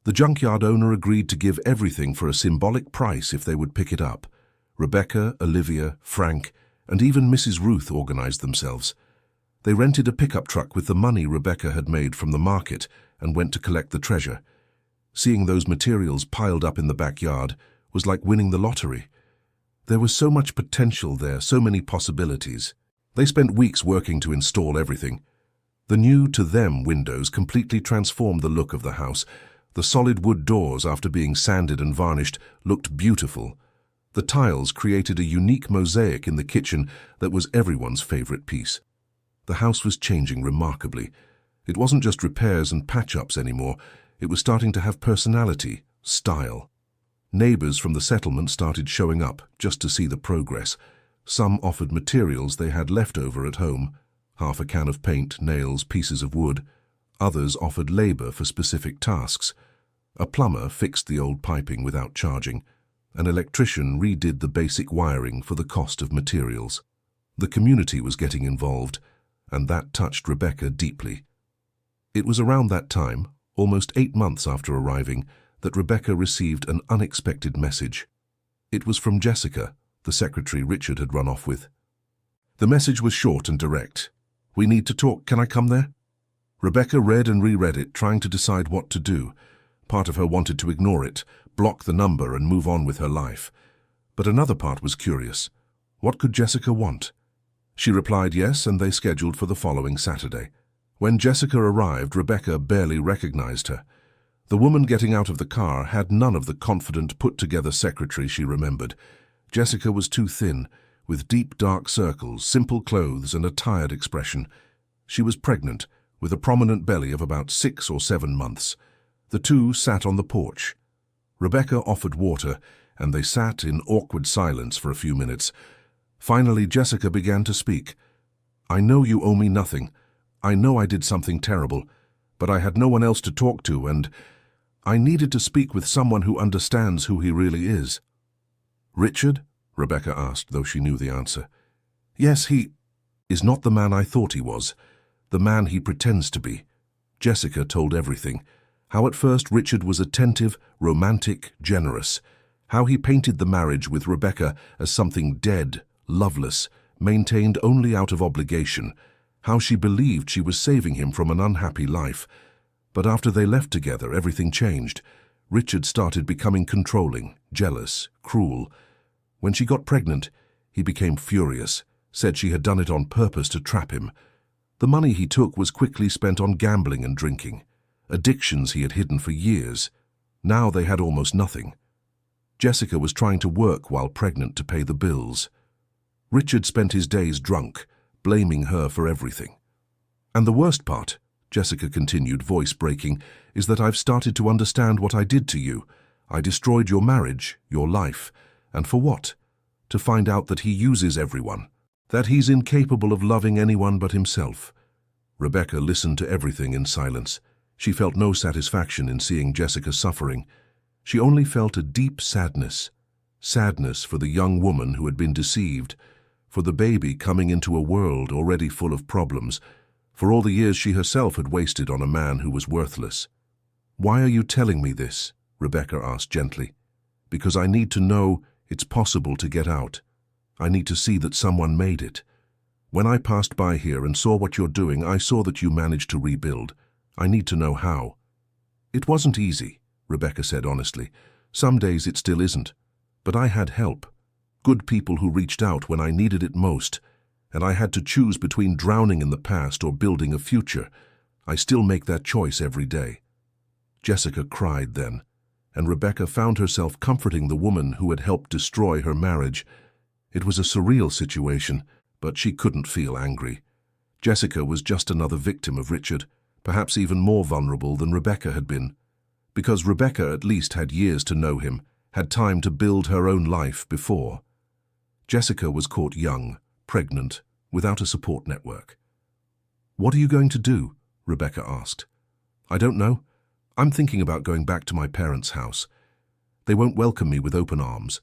The junkyard owner agreed to give everything for a symbolic price if they would pick it up. Rebecca, Olivia, Frank, and even Mrs. Ruth organized themselves. They rented a pickup truck with the money Rebecca had made from the market and went to collect the treasure. Seeing those materials piled up in the backyard was like winning the lottery. There was so much potential there, so many possibilities. They spent weeks working to install everything. The new, to them, windows completely transformed the look of the house. The solid wood doors, after being sanded and varnished, looked beautiful. The tiles created a unique mosaic in the kitchen that was everyone's favorite piece. The house was changing remarkably. It wasn't just repairs and patch-ups anymore. It was starting to have personality, style. Neighbors from the settlement started showing up just to see the progress. Some offered materials they had left over at home, half a can of paint, nails, pieces of wood. Others offered labor for specific tasks. A plumber fixed the old piping without charging. An electrician redid the basic wiring for the cost of materials. The community was getting involved, and that touched Rebecca deeply. It was around that time, almost 8 months after arriving, that Rebecca received an unexpected message. It was from Jessica, the secretary Richard had run off with. The message was short and direct. "We need to talk. Can I come there?" Rebecca read and reread it, trying to decide what to do. Part of her wanted to ignore it, block the number and move on with her life. But another part was curious. What could Jessica want? She replied yes, and they scheduled for the following Saturday. When Jessica arrived, Rebecca barely recognized her. The woman getting out of the car had none of the confident, put-together secretary she remembered. Jessica was too thin, with deep dark circles, simple clothes, and a tired expression. She was pregnant, with a prominent belly of about 6 or 7 months. The two sat on the porch. Rebecca offered water, and they sat in awkward silence for a few minutes. Finally, Jessica began to speak. "I know you owe me nothing. I know I did something terrible, but I had no one else to talk to, and I needed to speak with someone who understands who he really is." "Richard?" Rebecca asked, though she knew the answer. "Yes, he is not the man I thought he was, the man he pretends to be." Jessica told everything. How at first Richard was attentive, romantic, generous. How he painted the marriage with Rebecca as something dead, loveless, maintained only out of obligation. How she believed she was saving him from an unhappy life. But after they left together, everything changed. Richard started becoming controlling, jealous, cruel. When she got pregnant, he became furious, said she had done it on purpose to trap him. The money he took was quickly spent on gambling and drinking, addictions he had hidden for years. Now they had almost nothing. Jessica was trying to work while pregnant to pay the bills. Richard spent his days drunk, blaming her for everything. "And the worst part," Jessica continued, voice breaking, "is that I've started to understand what I did to you. I destroyed your marriage, your life. And for what? To find out that he uses everyone, that he's incapable of loving anyone but himself." Rebecca listened to everything in silence. She felt no satisfaction in seeing Jessica suffering. She only felt a deep sadness. Sadness for the young woman who had been deceived, for the baby coming into a world already full of problems, for all the years she herself had wasted on a man who was worthless. "Why are you telling me this?" Rebecca asked gently. "Because I need to know it's possible to get out. I need to see that someone made it. When I passed by here and saw what you're doing, I saw that you managed to rebuild. I need to know how." "It wasn't easy," Rebecca said honestly. "Some days it still isn't. But I had help. Good people who reached out when I needed it most. And I had to choose between drowning in the past or building a future. I still make that choice every day." Jessica cried then, and Rebecca found herself comforting the woman who had helped destroy her marriage. It was a surreal situation, but she couldn't feel angry. Jessica was just another victim of Richard, perhaps even more vulnerable than Rebecca had been. Because Rebecca at least had years to know him, had time to build her own life before. Jessica was caught young, pregnant, without a support network. "What are you going to do?" Rebecca asked. "I don't know. I'm thinking about going back to my parents' house. They won't welcome me with open arms,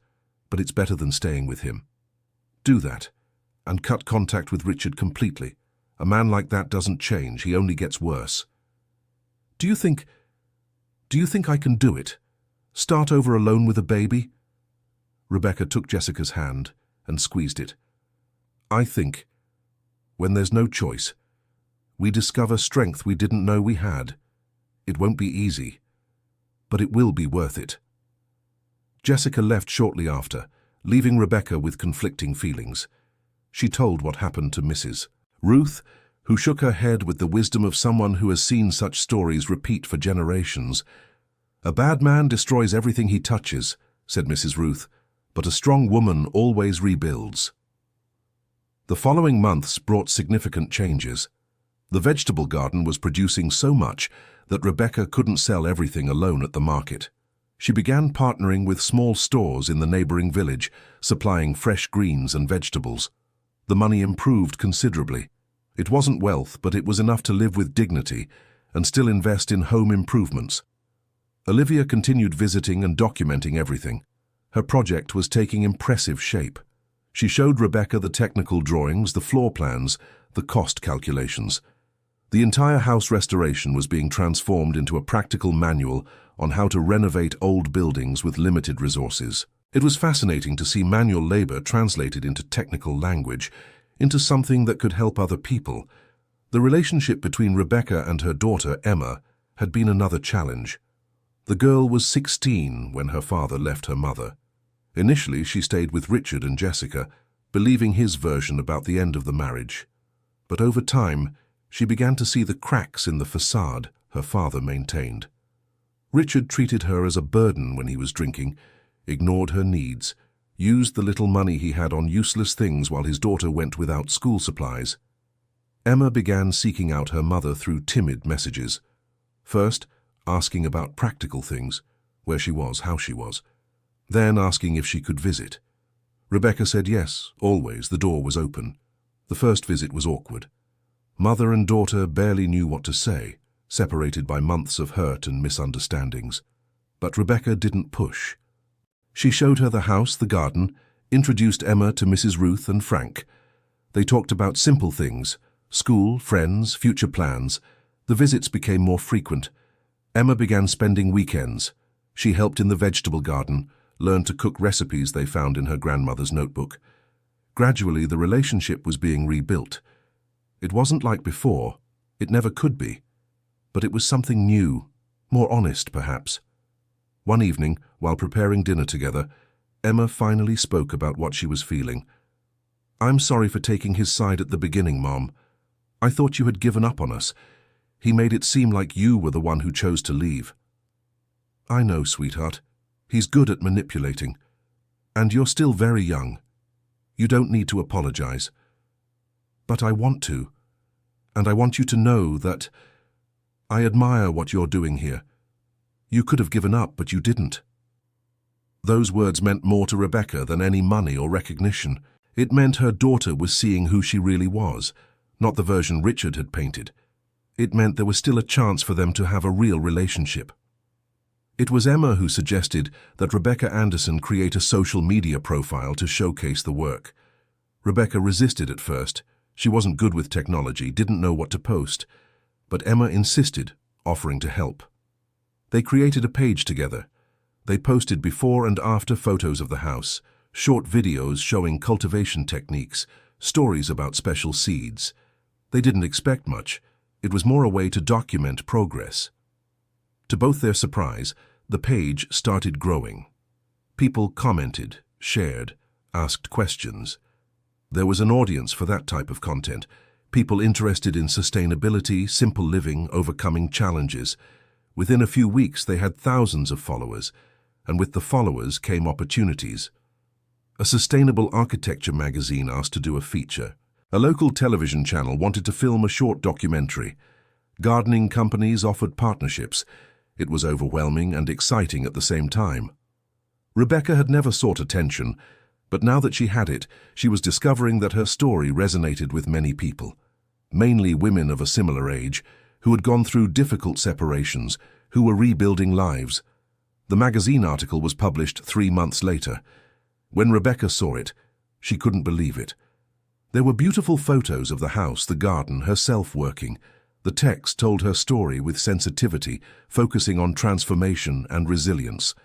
but it's better than staying with him." "Do that, and cut contact with Richard completely. A man like that doesn't change, he only gets worse." Do you think I can do it? Start over alone with a baby?" Rebecca took Jessica's hand and squeezed it. "I think, when there's no choice, we discover strength we didn't know we had. It won't be easy, but it will be worth it." Jessica left shortly after, leaving Rebecca with conflicting feelings. She told what happened to Mrs. Ruth, who shook her head with the wisdom of someone who has seen such stories repeat for generations. "A bad man destroys everything he touches," said Mrs. Ruth, "but a strong woman always rebuilds." The following months brought significant changes. The vegetable garden was producing so much that Rebecca couldn't sell everything alone at the market. She began partnering with small stores in the neighboring village, supplying fresh greens and vegetables. The money improved considerably. It wasn't wealth, but it was enough to live with dignity and still invest in home improvements. Olivia continued visiting and documenting everything. Her project was taking impressive shape. She showed Rebecca the technical drawings, the floor plans, the cost calculations. The entire house restoration was being transformed into a practical manual on how to renovate old buildings with limited resources. It was fascinating to see manual labor translated into technical language, into something that could help other people. The relationship between Rebecca and her daughter, Emma, had been another challenge. The girl was 16 when her father left her mother. Initially, she stayed with Richard and Jessica, believing his version about the end of the marriage. But over time, she began to see the cracks in the facade her father maintained. Richard treated her as a burden when he was drinking, ignored her needs, used the little money he had on useless things while his daughter went without school supplies. Emma began seeking out her mother through timid messages. First, asking about practical things, where she was, how she was. Then asking if she could visit. Rebecca said yes, always, the door was open. The first visit was awkward. Mother and daughter barely knew what to say, separated by months of hurt and misunderstandings. But Rebecca didn't push. She showed her the house, the garden, introduced Emma to Mrs. Ruth and Frank. They talked about simple things, school, friends, future plans. The visits became more frequent. Emma began spending weekends. She helped in the vegetable garden, learned to cook recipes they found in her grandmother's notebook. Gradually, the relationship was being rebuilt. It wasn't like before. It never could be. But it was something new, more honest, perhaps. One evening, while preparing dinner together, Emma finally spoke about what she was feeling. "I'm sorry for taking his side at the beginning, Mom. I thought you had given up on us. He made it seem like you were the one who chose to leave." "I know, sweetheart. He's good at manipulating. And you're still very young. You don't need to apologize. But I want to. And I want you to know that I admire what you're doing here. You could have given up, but you didn't." Those words meant more to Rebecca than any money or recognition. It meant her daughter was seeing who she really was, not the version Richard had painted. It meant there was still a chance for them to have a real relationship. It was Emma who suggested that Rebecca Anderson create a social media profile to showcase the work. Rebecca resisted at first. She wasn't good with technology, didn't know what to post. But Emma insisted, offering to help. They created a page together. They posted before and after photos of the house, short videos showing cultivation techniques, stories about special seeds. They didn't expect much. It was more a way to document progress. To both their surprise, the page started growing. People commented, shared, asked questions. There was an audience for that type of content, people interested in sustainability, simple living, overcoming challenges. Within a few weeks, they had thousands of followers, and with the followers came opportunities. A sustainable architecture magazine asked to do a feature. A local television channel wanted to film a short documentary. Gardening companies offered partnerships. It was overwhelming and exciting at the same time. Rebecca had never sought attention, but now that she had it, she was discovering that her story resonated with many people, mainly women of a similar age, who had gone through difficult separations, who were rebuilding lives. The magazine article was published 3 months later. When Rebecca saw it, she couldn't believe it. There were beautiful photos of the house, the garden, herself working. The text told her story with sensitivity, focusing on transformation and resilience.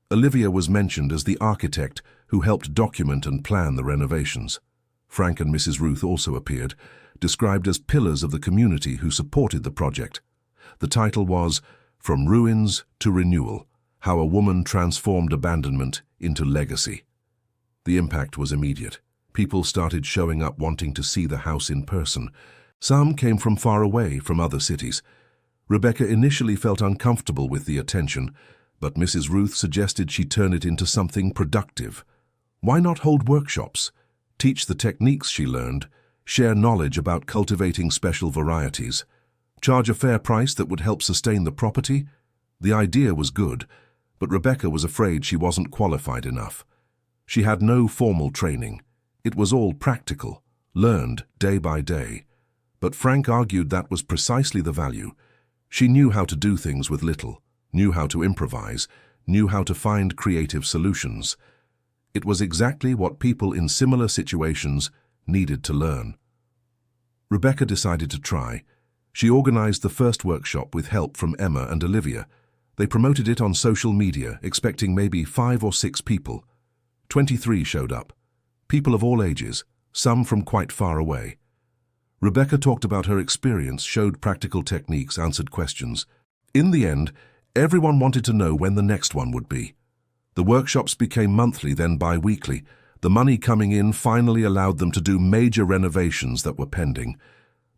Olivia was mentioned as the architect who helped document and plan the renovations. Frank and Mrs. Ruth also appeared, described as pillars of the community who supported the project. The title was From Ruins to Renewal, How a Woman Transformed Abandonment into Legacy. The impact was immediate. People started showing up wanting to see the house in person. Some came from far away, from other cities. Rebecca initially felt uncomfortable with the attention, but Mrs. Ruth suggested she turn it into something productive. Why not hold workshops, teach the techniques she learned, share knowledge about cultivating special varieties, charge a fair price that would help sustain the property? The idea was good, but Rebecca was afraid she wasn't qualified enough. She had no formal training. It was all practical, learned day by day. But Frank argued that was precisely the value. She knew how to do things with little, knew how to improvise, knew how to find creative solutions. It was exactly what people in similar situations needed to learn. Rebecca decided to try. She organized the first workshop with help from Emma and Olivia. They promoted it on social media, expecting maybe 5 or 6 people. 23 showed up. People of all ages, some from quite far away. Rebecca talked about her experience, showed practical techniques, answered questions. In the end, everyone wanted to know when the next one would be. The workshops became monthly, then bi-weekly. The money coming in finally allowed them to do major renovations that were pending.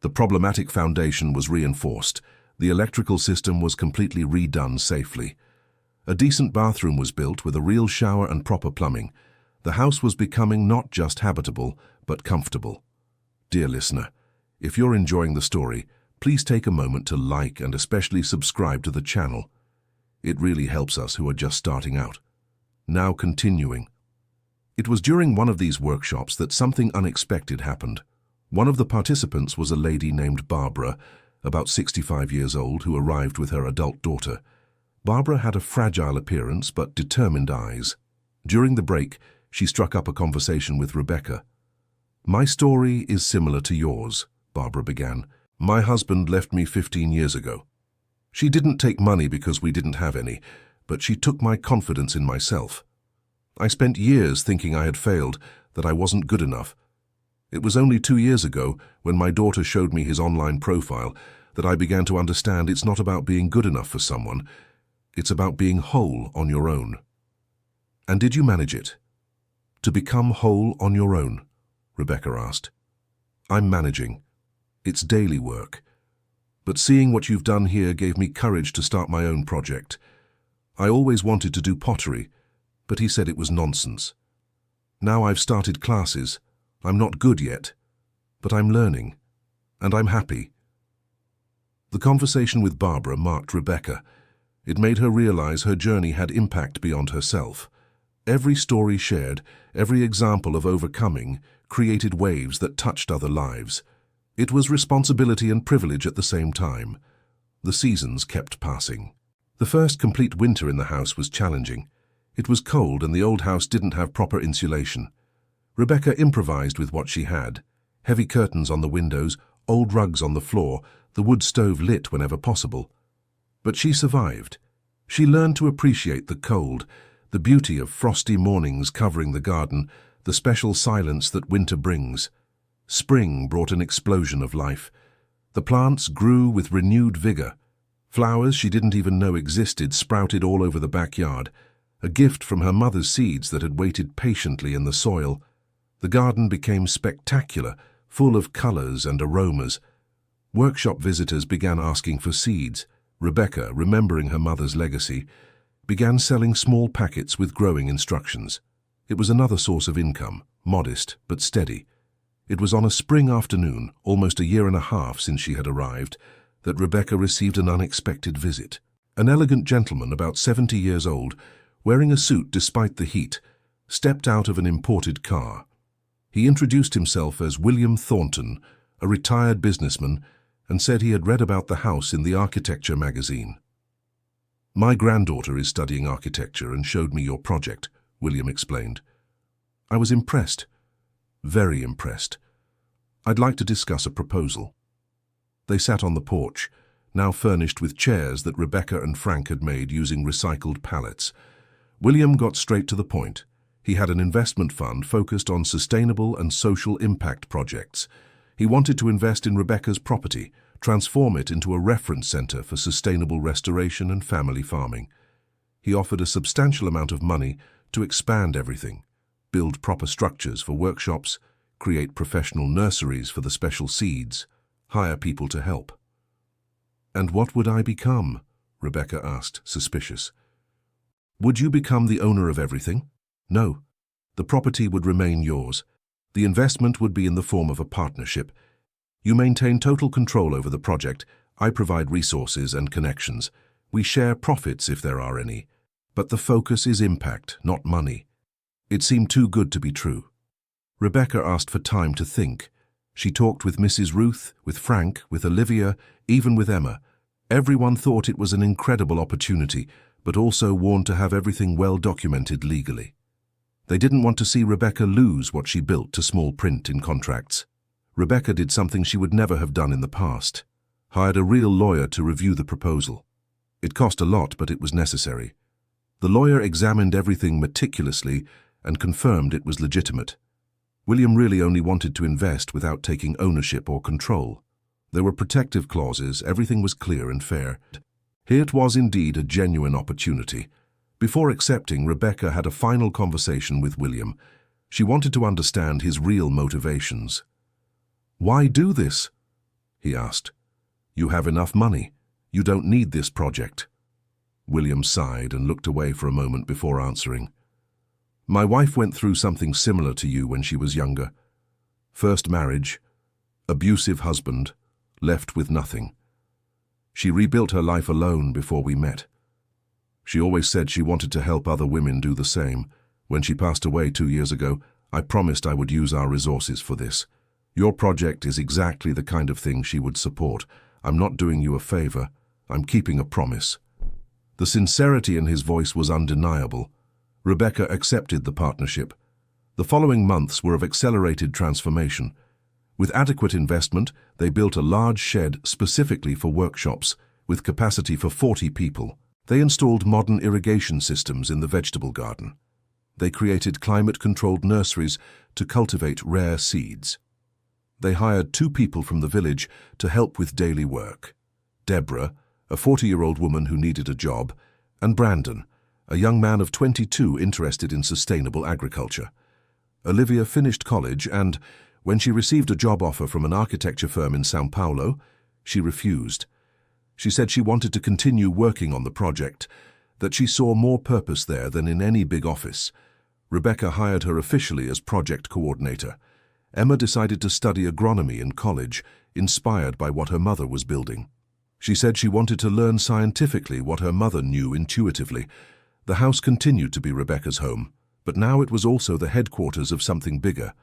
The problematic foundation was reinforced. The electrical system was completely redone safely. A decent bathroom was built with a real shower and proper plumbing. The house was becoming not just habitable, but comfortable. Dear listener, if you're enjoying the story, please take a moment to like and especially subscribe to the channel. It really helps us who are just starting out. Now continuing. It was during one of these workshops that something unexpected happened. One of the participants was a lady named Barbara, about 65 years old, who arrived with her adult daughter. Barbara had a fragile appearance but determined eyes. During the break, she struck up a conversation with Rebecca. "My story is similar to yours," Barbara began. "My husband left me 15 years ago. She didn't take money because we didn't have any, but she took my confidence in myself. I spent years thinking I had failed, that I wasn't good enough. It was only 2 years ago, when my daughter showed me his online profile, that I began to understand it's not about being good enough for someone. It's about being whole on your own." "And did you manage it? To become whole on your own?" Rebecca asked. "I'm managing. It's daily work. But seeing what you've done here gave me courage to start my own project. I always wanted to do pottery, but he said it was nonsense. Now I've started classes. I'm not good yet, but I'm learning, and I'm happy." The conversation with Barbara marked Rebecca. It made her realize her journey had impact beyond herself. Every story shared, every example of overcoming, created waves that touched other lives. It was responsibility and privilege at the same time. The seasons kept passing. The first complete winter in the house was challenging. It was cold and the old house didn't have proper insulation. Rebecca improvised with what she had. Heavy curtains on the windows, old rugs on the floor, the wood stove lit whenever possible. But she survived. She learned to appreciate the cold, the beauty of frosty mornings covering the garden, the special silence that winter brings. Spring brought an explosion of life. The plants grew with renewed vigor. Flowers she didn't even know existed sprouted all over the backyard, a gift from her mother's seeds that had waited patiently in the soil. The garden became spectacular, full of colors and aromas. Workshop visitors began asking for seeds. Rebecca, remembering her mother's legacy, began selling small packets with growing instructions. It was another source of income, modest but steady. It was on a spring afternoon, almost a year and a half since she had arrived, that Rebecca received an unexpected visit. An elegant gentleman, about 70 years old, wearing a suit despite the heat, stepped out of an imported car. He introduced himself as William Thornton, a retired businessman, and said he had read about the house in the architecture magazine. "My granddaughter is studying architecture and showed me your project," William explained. "I was impressed, very impressed. I'd like to discuss a proposal." They sat on the porch, now furnished with chairs that Rebecca and Frank had made using recycled pallets. William got straight to the point. He had an investment fund focused on sustainable and social impact projects. He wanted to invest in Rebecca's property, transform it into a reference center for sustainable restoration and family farming. He offered a substantial amount of money to expand everything, build proper structures for workshops, create professional nurseries for the special seeds, hire people to help. "And what would I become?" Rebecca asked, suspicious. "Would you become the owner of everything?" "No. The property would remain yours. The investment would be in the form of a partnership. You maintain total control over the project. I provide resources and connections. We share profits if there are any. But the focus is impact, not money." It seemed too good to be true. Rebecca asked for time to think. She talked with Mrs. Ruth, with Frank, with Olivia, even with Emma. Everyone thought it was an incredible opportunity, but also warned to have everything well documented legally. They didn't want to see Rebecca lose what she built to small print in contracts. Rebecca did something she would never have done in the past. Hired a real lawyer to review the proposal. It cost a lot, but it was necessary. The lawyer examined everything meticulously and confirmed it was legitimate. William really only wanted to invest without taking ownership or control. There were protective clauses, everything was clear and fair. Here it was indeed a genuine opportunity. Before accepting, Rebecca had a final conversation with William. She wanted to understand his real motivations. "Why do this?" he asked. "You have enough money. You don't need this project." William sighed and looked away for a moment before answering. "My wife went through something similar to you when she was younger. First marriage, abusive husband, left with nothing. She rebuilt her life alone before we met. She always said she wanted to help other women do the same. When she passed away 2 years ago, I promised I would use our resources for this. Your project is exactly the kind of thing she would support. I'm not doing you a favor. I'm keeping a promise." The sincerity in his voice was undeniable. Rebecca accepted the partnership. The following months were of accelerated transformation. With adequate investment, they built a large shed specifically for workshops, with capacity for 40 people. They installed modern irrigation systems in the vegetable garden. They created climate-controlled nurseries to cultivate rare seeds. They hired 2 people from the village to help with daily work. Deborah, a 40-year-old woman who needed a job, and Brandon, a young man of 22 interested in sustainable agriculture. Olivia finished college and, when she received a job offer from an architecture firm in São Paulo, she refused. She said she wanted to continue working on the project, that she saw more purpose there than in any big office. Rebecca hired her officially as project coordinator. Emma decided to study agronomy in college, inspired by what her mother was building. She said she wanted to learn scientifically what her mother knew intuitively. The house continued to be Rebecca's home, but now it was also the headquarters of something bigger.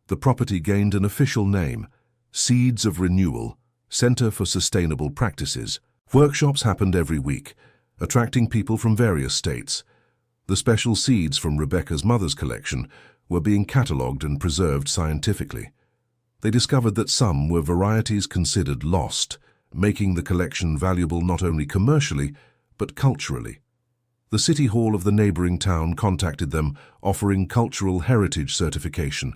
The property gained an official name, Seeds of Renewal, Center for Sustainable Practices. Workshops happened every week, attracting people from various states. The special seeds from Rebecca's mother's collection were being catalogued and preserved scientifically. They discovered that some were varieties considered lost, making the collection valuable not only commercially, but culturally. The City Hall of the neighboring town contacted them, offering cultural heritage certification.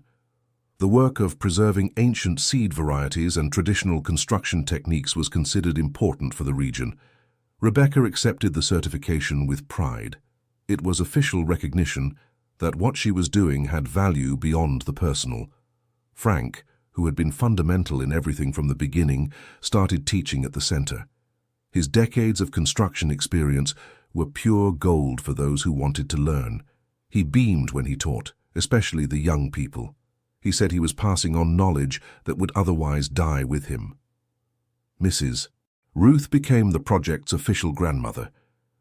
The work of preserving ancient seed varieties and traditional construction techniques was considered important for the region. Rebecca accepted the certification with pride. It was official recognition that what she was doing had value beyond the personal. Frank, who had been fundamental in everything from the beginning, started teaching at the center. His decades of construction experience were pure gold for those who wanted to learn. He beamed when he taught, especially the young people. He said he was passing on knowledge that would otherwise die with him. Mrs. Ruth became the project's official grandmother.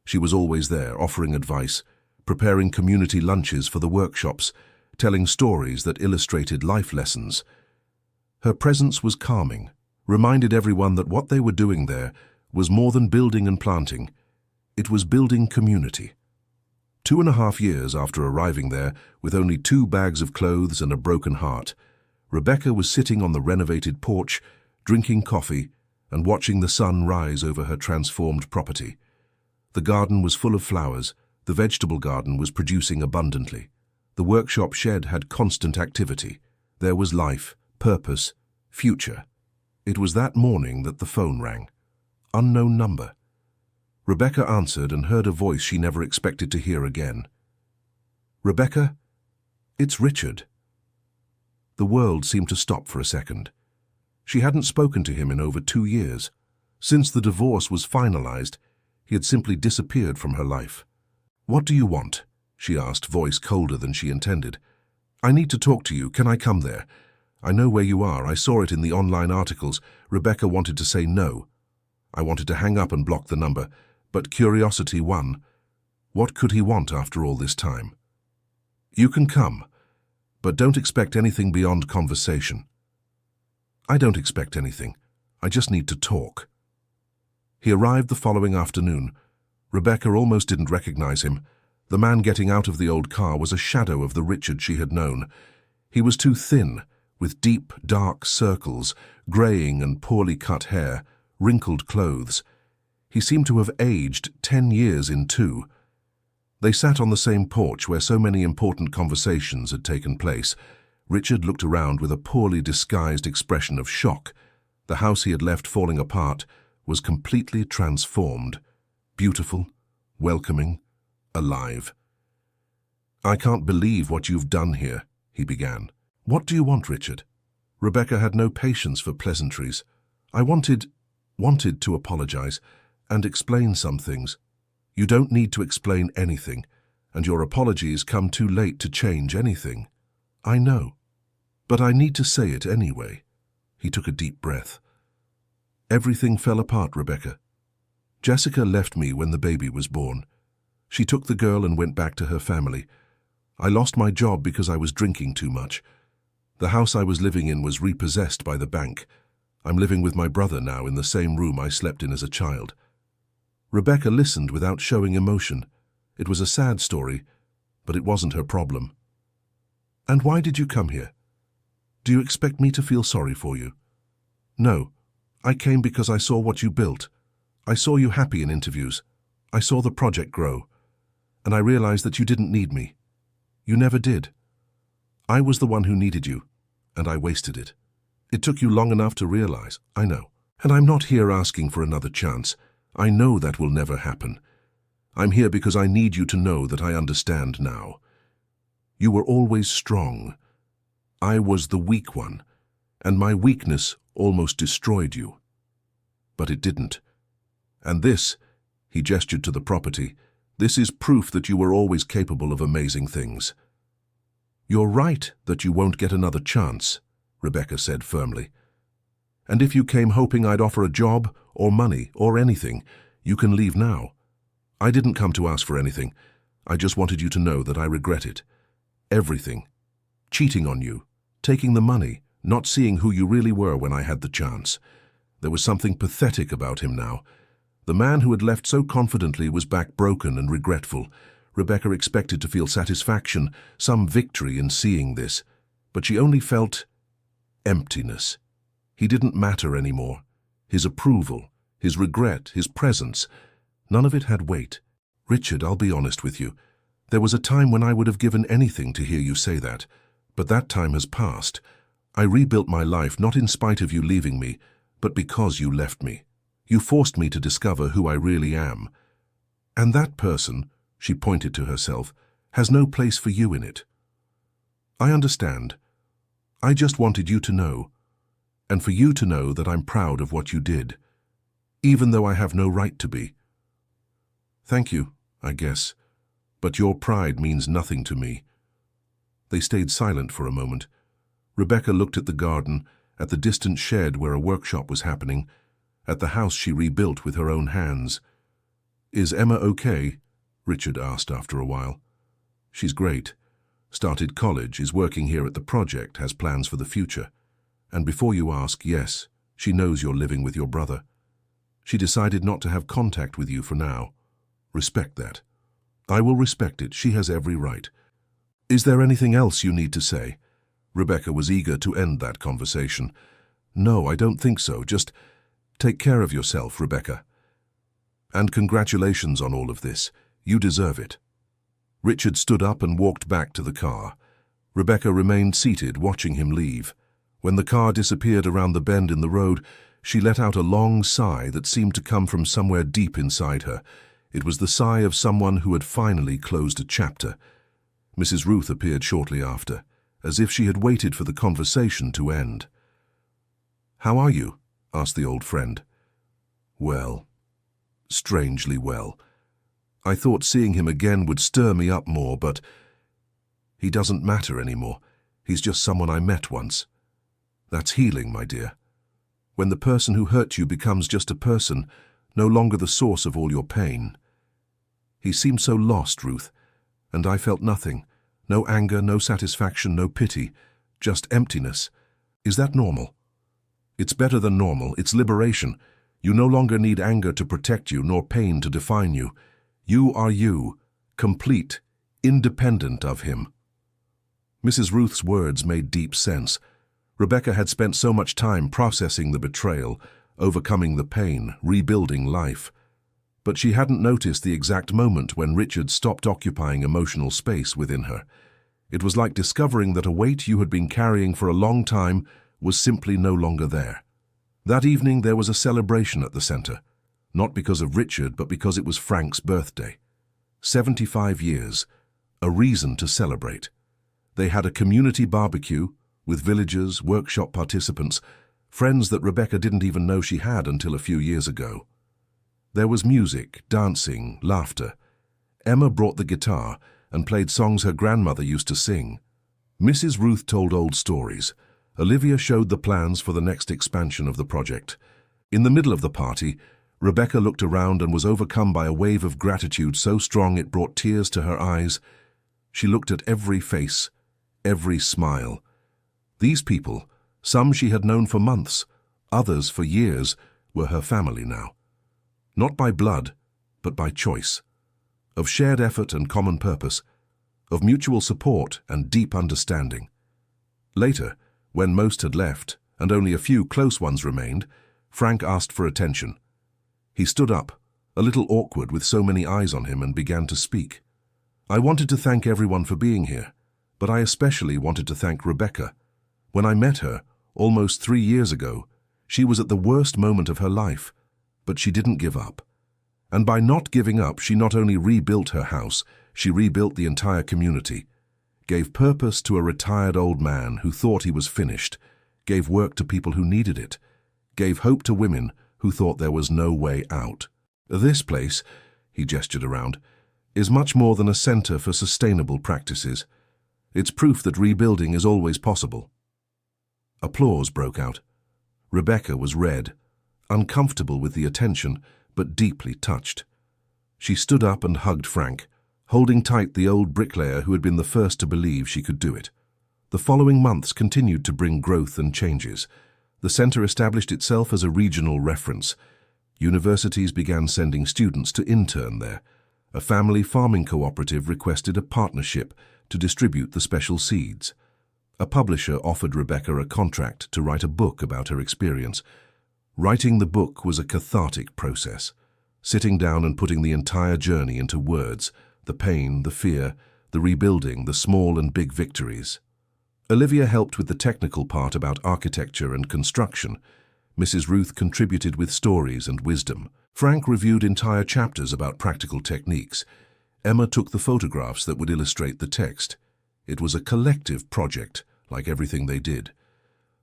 She was always there, offering advice, preparing community lunches for the workshops, telling stories that illustrated life lessons. Her presence was calming, reminded everyone that what they were doing there was more than building and planting. It was building community. 2.5 years after arriving there, with only 2 bags of clothes and a broken heart, Rebecca was sitting on the renovated porch, drinking coffee and watching the sun rise over her transformed property. The garden was full of flowers. The vegetable garden was producing abundantly. The workshop shed had constant activity. There was life, purpose, future. It was that morning that the phone rang. Unknown number. Rebecca answered and heard a voice she never expected to hear again. "Rebecca, it's Richard." The world seemed to stop for a second. She hadn't spoken to him in over 2 years. Since the divorce was finalized, he had simply disappeared from her life. "What do you want?" she asked, voice colder than she intended. "I need to talk to you. Can I come there? I know where you are. I saw it in the online articles." Rebecca wanted to say no. I wanted to hang up and block the number, but curiosity won. What could he want after all this time? "You can come, but don't expect anything beyond conversation." "I don't expect anything. I just need to talk." He arrived the following afternoon. Rebecca almost didn't recognize him. The man getting out of the old car was a shadow of the Richard she had known. He was too thin, with deep, dark circles, graying and poorly cut hair, wrinkled clothes. He seemed to have aged 10 years in 2. They sat on the same porch where so many important conversations had taken place. Richard looked around with a poorly disguised expression of shock. The house he had left falling apart was completely transformed. Beautiful, welcoming, alive. "I can't believe what you've done here," he began. "What do you want, Richard?" Rebecca had no patience for pleasantries. "I wanted to apologize and explain some things." "You don't need to explain anything, and your apologies come too late to change anything." "I know, but I need to say it anyway." He took a deep breath. "Everything fell apart, Rebecca. Jessica left me when the baby was born. She took the girl and went back to her family. I lost my job because I was drinking too much. The house I was living in was repossessed by the bank. I'm living with my brother now in the same room I slept in as a child." Rebecca listened without showing emotion. It was a sad story, but it wasn't her problem. "And why did you come here? Do you expect me to feel sorry for you?" "No, I came because I saw what you built. I saw you happy in interviews. I saw the project grow. And I realized that you didn't need me. You never did. I was the one who needed you, and I wasted it. It took you long enough to realize, I know. And I'm not here asking for another chance. I know that will never happen. I'm here because I need you to know that I understand now. You were always strong. I was the weak one, and my weakness almost destroyed you. But it didn't. And this," he gestured to the property, "this is proof that you were always capable of amazing things." "You're right that you won't get another chance," Rebecca said firmly. "And if you came hoping I'd offer a job or money or anything, you can leave now. I didn't come to ask for anything. I just wanted you to know that I regret it. Everything. Cheating on you, taking the money, not seeing who you really were when I had the chance." There was something pathetic about him now. The man who had left so confidently was back broken and regretful. Rebecca expected to feel satisfaction, some victory in seeing this, but she only felt emptiness. He didn't matter anymore. His approval, his regret, his presence, none of it had weight. "Richard, I'll be honest with you. There was a time when I would have given anything to hear you say that, but that time has passed. I rebuilt my life not in spite of you leaving me, but because you left me. You forced me to discover who I really am. And that person," she pointed to herself, "has no place for you in it. I understand. I just wanted you to know, and for you to know that I'm proud of what you did, even though I have no right to be. Thank you, I guess, but your pride means nothing to me." They stayed silent for a moment. Rebecca looked at the garden, at the distant shed where a workshop was happening, at the house she rebuilt with her own hands. "Is Emma okay?" Richard asked after a while. "She's great. Started college, is working here at the project, has plans for the future. And before you ask, yes, she knows you're living with your brother. She decided not to have contact with you for now. Respect that." "I will respect it. She has every right. Is there anything else you need to say?" Rebecca was eager to end that conversation. "No, I don't think so. Just take care of yourself, Rebecca. And congratulations on all of this. You deserve it." Richard stood up and walked back to the car. Rebecca remained seated, watching him leave. When the car disappeared around the bend in the road, She let out a long sigh that seemed to come from somewhere deep inside her. It was the sigh of someone who had finally closed a chapter. Mrs. Ruth appeared shortly after, as if she had waited for the conversation to end. "How are you?" asked the old friend. "Well, strangely well. I thought seeing him again would stir me up more, but he doesn't matter anymore. He's just someone I met once. That's healing, my dear. When the person who hurt you becomes just a person, no longer the source of all your pain." He seemed so lost, Ruth, and I felt nothing. No anger, no satisfaction, no pity, just emptiness. Is that normal? It's better than normal. It's liberation. You no longer need anger to protect you, nor pain to define you. You are you, complete, independent of him. Mrs. Ruth's words made deep sense. Rebecca had spent so much time processing the betrayal, overcoming the pain, rebuilding life. But she hadn't noticed the exact moment when Richard stopped occupying emotional space within her. It was like discovering that a weight you had been carrying for a long time was simply no longer there. That evening there was a celebration at the center, not because of Richard, but because it was Frank's birthday. 75 years, a reason to celebrate. They had a community barbecue with villagers, workshop participants, friends that Rebecca didn't even know she had until a few years ago. There was music, dancing, laughter. Emma brought the guitar and played songs her grandmother used to sing. Mrs. Ruth told old stories. Olivia showed the plans for the next expansion of the project. In the middle of the party, Rebecca looked around and was overcome by a wave of gratitude so strong it brought tears to her eyes. She looked at every face, every smile. These people, some she had known for months, others for years, were her family now. Not by blood, but by choice. Of shared effort and common purpose. Of mutual support and deep understanding. Later, when most had left, and only a few close ones remained, Frank asked for attention. He stood up, a little awkward with so many eyes on him, and began to speak. "I wanted to thank everyone for being here, but I especially wanted to thank Rebecca. When I met her, almost 3 years ago, she was at the worst moment of her life, but she didn't give up. And by not giving up, she not only rebuilt her house, she rebuilt the entire community, gave purpose to a retired old man who thought he was finished, gave work to people who needed it, gave hope to women who thought there was no way out. This place," he gestured around, "is much more than a center for sustainable practices. It's proof that rebuilding is always possible." Applause broke out. Rebecca was red, uncomfortable with the attention, but deeply touched. She stood up and hugged Frank, holding tight the old bricklayer who had been the first to believe she could do it. The following months continued to bring growth and changes. The center established itself as a regional reference. Universities began sending students to intern there. A family farming cooperative requested a partnership to distribute the special seeds. A publisher offered Rebecca a contract to write a book about her experience. Writing the book was a cathartic process, sitting down and putting the entire journey into words, the pain, the fear, the rebuilding, the small and big victories. Olivia helped with the technical part about architecture and construction. Mrs. Ruth contributed with stories and wisdom. Frank reviewed entire chapters about practical techniques. Emma took the photographs that would illustrate the text. It was a collective project, like everything they did.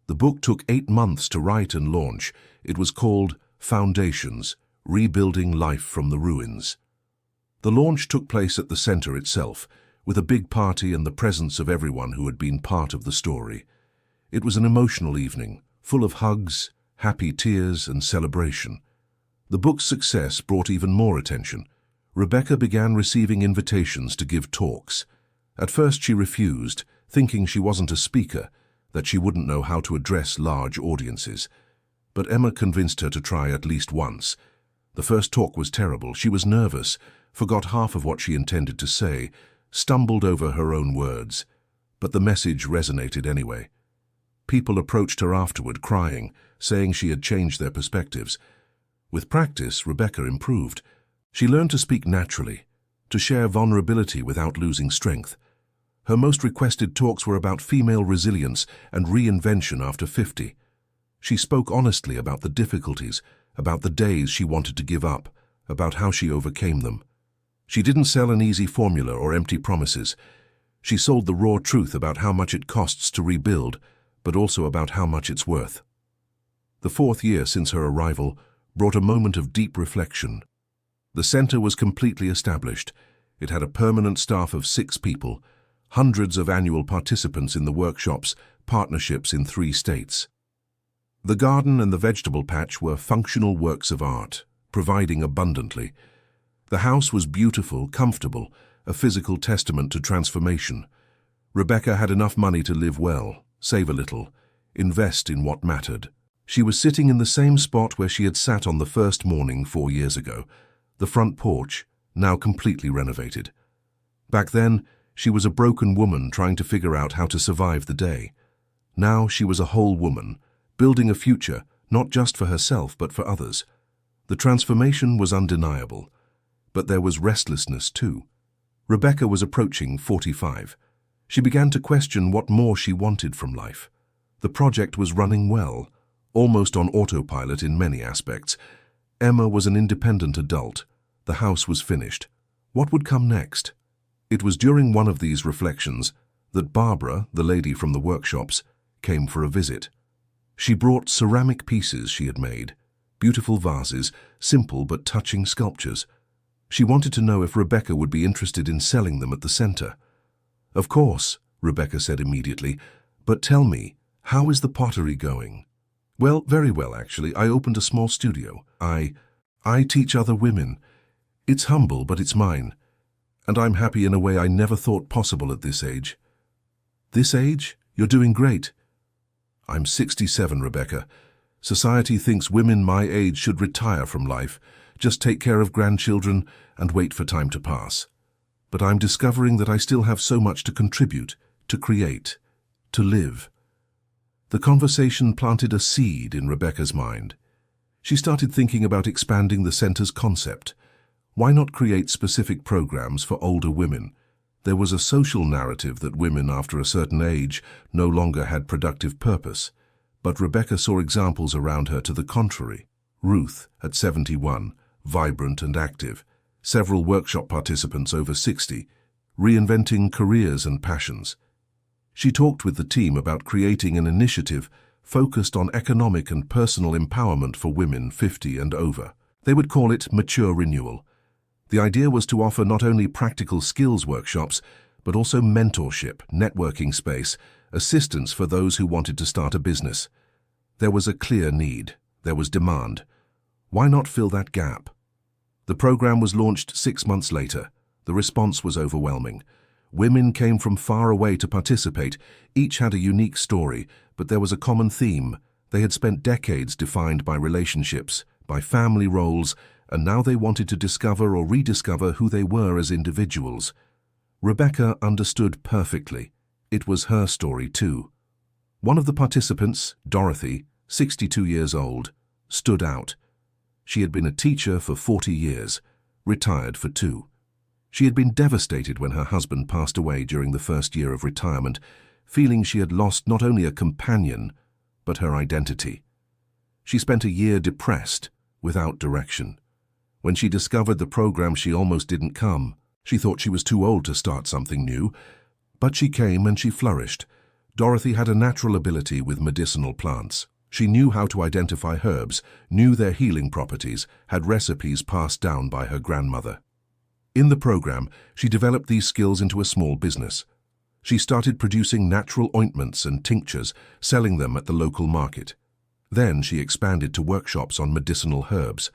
The book took 8 months to write and launch. It was called Foundations, Rebuilding Life from the Ruins. The launch took place at the center itself, with a big party and the presence of everyone who had been part of the story. It was an emotional evening, full of hugs, happy tears, and celebration. The book's success brought even more attention. Rebecca began receiving invitations to give talks. At first she refused, thinking she wasn't a speaker, that she wouldn't know how to address large audiences. But Emma convinced her to try at least once. The first talk was terrible. She was nervous, forgot half of what she intended to say, stumbled over her own words. But the message resonated anyway. People approached her afterward, crying, saying she had changed their perspectives. With practice, Rebecca improved. She learned to speak naturally, to share vulnerability without losing strength. Her most requested talks were about female resilience and reinvention after 50. She spoke honestly about the difficulties, about the days she wanted to give up, about how she overcame them. She didn't sell an easy formula or empty promises. She sold the raw truth about how much it costs to rebuild, but also about how much it's worth. The 4th year since her arrival brought a moment of deep reflection. The center was completely established. It had a permanent staff of 6 people, hundreds of annual participants in the workshops, partnerships in 3 states. The garden and the vegetable patch were functional works of art, providing abundantly. The house was beautiful, comfortable, a physical testament to transformation. Rebecca had enough money to live well, save a little, invest in what mattered. She was sitting in the same spot where she had sat on the first morning 4 years ago, the front porch, now completely renovated. Back then, she was a broken woman trying to figure out how to survive the day. Now she was a whole woman, building a future, not just for herself but for others. The transformation was undeniable, but there was restlessness too. Rebecca was approaching 45. She began to question what more she wanted from life. The project was running well, almost on autopilot in many aspects. Emma was an independent adult. The house was finished. What would come next? It was during one of these reflections that Barbara, the lady from the workshops, came for a visit. She brought ceramic pieces she had made, beautiful vases, simple but touching sculptures. She wanted to know if Rebecca would be interested in selling them at the center. "Of course," Rebecca said immediately, "but tell me, how is the pottery going?" "Well, very well, actually. I opened a small studio. I teach other women. It's humble, but it's mine. And I'm happy in a way I never thought possible at this age." "This age? You're doing great." "I'm 67, Rebecca. Society thinks women my age should retire from life, just take care of grandchildren and wait for time to pass. But I'm discovering that I still have so much to contribute, to create, to live." The conversation planted a seed in Rebecca's mind. She started thinking about expanding the center's concept. Why not create specific programs for older women? There was a social narrative that women after a certain age no longer had productive purpose, but Rebecca saw examples around her to the contrary. Ruth, at 71, vibrant and active, several workshop participants over 60, reinventing careers and passions. She talked with the team about creating an initiative focused on economic and personal empowerment for women 50 and over. They would call it Mature Renewal. The idea was to offer not only practical skills workshops, but also mentorship, networking space, assistance for those who wanted to start a business. There was a clear need. There was demand. Why not fill that gap? The program was launched 6 months later. The response was overwhelming. Women came from far away to participate. Each had a unique story, but there was a common theme. They had spent decades defined by relationships, by family roles, and now they wanted to discover or rediscover who they were as individuals. Rebecca understood perfectly. It was her story too. One of the participants, Dorothy, 62 years old, stood out. She had been a teacher for 40 years, retired for 2. She had been devastated when her husband passed away during the first year of retirement, feeling she had lost not only a companion, but her identity. She spent a year depressed, without direction. When she discovered the program, she almost didn't come. She thought she was too old to start something new. But she came and she flourished. Dorothy had a natural ability with medicinal plants. She knew how to identify herbs, knew their healing properties, had recipes passed down by her grandmother. In the program, she developed these skills into a small business. She started producing natural ointments and tinctures, selling them at the local market. Then she expanded to workshops on medicinal herbs.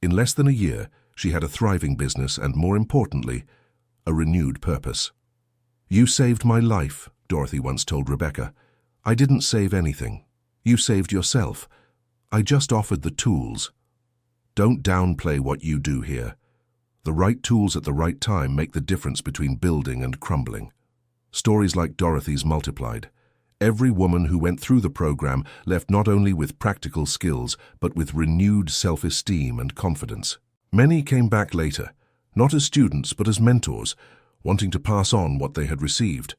In less than a year, she had a thriving business and, more importantly, a renewed purpose. "You saved my life," Dorothy once told Rebecca. "I didn't save anything. You saved yourself. I just offered the tools." Don't downplay what you do here. The right tools at the right time make the difference between building and crumbling. Stories like Dorothy's multiplied. Every woman who went through the program left not only with practical skills, but with renewed self-esteem and confidence. Many came back later, not as students but as mentors, wanting to pass on what they had received.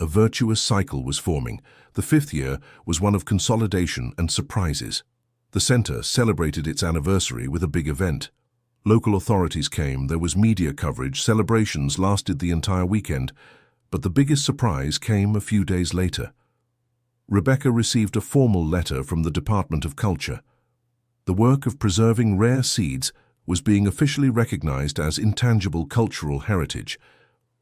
A virtuous cycle was forming. The 5th year was one of consolidation and surprises. The center celebrated its anniversary with a big event. Local authorities came, there was media coverage, celebrations lasted the entire weekend, but the biggest surprise came a few days later. Rebecca received a formal letter from the Department of Culture. The work of preserving rare seeds was being officially recognized as intangible cultural heritage.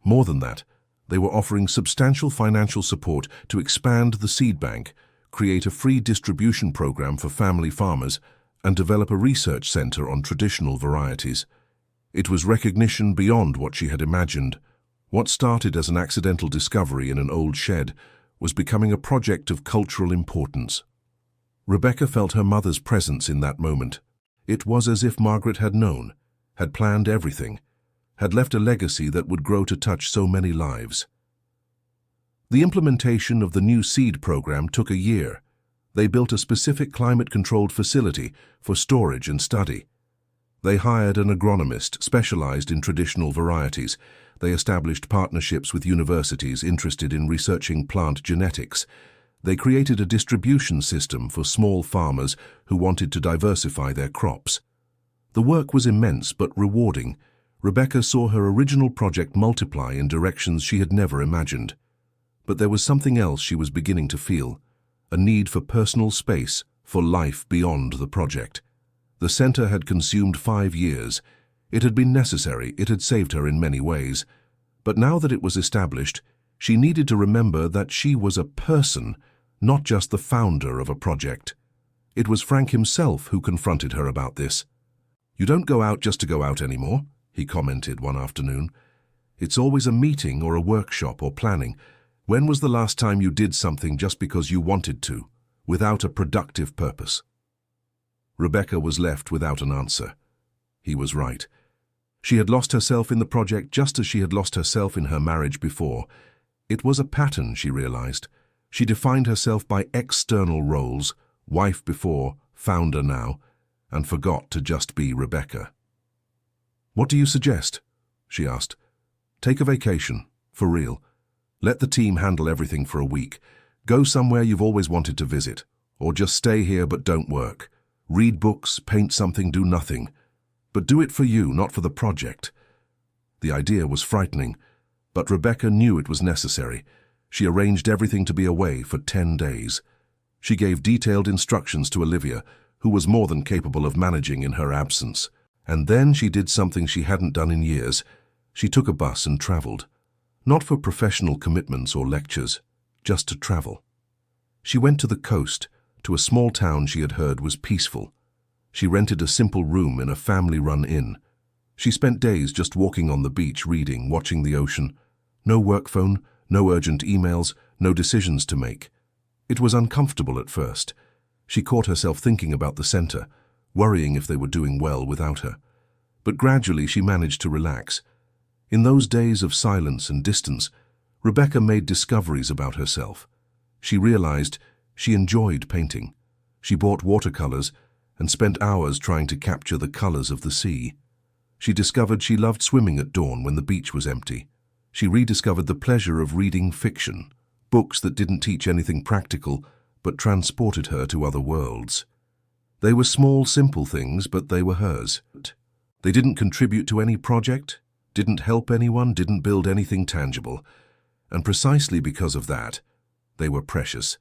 More than that, they were offering substantial financial support to expand the seed bank, create a free distribution program for family farmers, and develop a research center on traditional varieties. It was recognition beyond what she had imagined. What started as an accidental discovery in an old shed was becoming a project of cultural importance. Rebecca felt her mother's presence in that moment. It was as if Margaret had known, had planned everything, had left a legacy that would grow to touch so many lives. The implementation of the new seed program took a year. They built a specific climate-controlled facility for storage and study. They hired an agronomist specialized in traditional varieties. They established partnerships with universities interested in researching plant genetics. They created a distribution system for small farmers who wanted to diversify their crops. The work was immense but rewarding. Rebecca saw her original project multiply in directions she had never imagined. But there was something else she was beginning to feel, a need for personal space, for life beyond the project. The center had consumed 5 years. It had been necessary, it had saved her in many ways. But now that it was established, she needed to remember that she was a person, not just the founder of a project. It was Frank himself who confronted her about this. "You don't go out just to go out anymore," he commented one afternoon. "It's always a meeting or a workshop or planning. When was the last time you did something just because you wanted to, without a productive purpose?" Rebecca was left without an answer. He was right. She had lost herself in the project just as she had lost herself in her marriage before. It was a pattern, she realized. She defined herself by external roles, wife before, founder now, and forgot to just be Rebecca. "What do you suggest?" she asked. "Take a vacation, for real. Let the team handle everything for a week. Go somewhere you've always wanted to visit. Or just stay here but don't work. Read books, paint something, do nothing. But do it for you, not for the project." The idea was frightening, but Rebecca knew it was necessary. She arranged everything to be away for 10 days. She gave detailed instructions to Olivia, who was more than capable of managing in her absence. And then she did something she hadn't done in years. She took a bus and traveled. Not for professional commitments or lectures, just to travel. She went to the coast, to a small town she had heard was peaceful. She rented a simple room in a family-run inn. She spent days just walking on the beach, reading, watching the ocean. No work phone, no urgent emails, no decisions to make. It was uncomfortable at first. She caught herself thinking about the center, worrying if they were doing well without her. But gradually she managed to relax. In those days of silence and distance, Rebecca made discoveries about herself. She realized she enjoyed painting. She bought watercolors and spent hours trying to capture the colors of the sea. She discovered she loved swimming at dawn when the beach was empty. She rediscovered the pleasure of reading fiction, books that didn't teach anything practical but transported her to other worlds. They were small, simple things, but they were hers. They didn't contribute to any project, didn't help anyone, didn't build anything tangible. And precisely because of that, they were precious.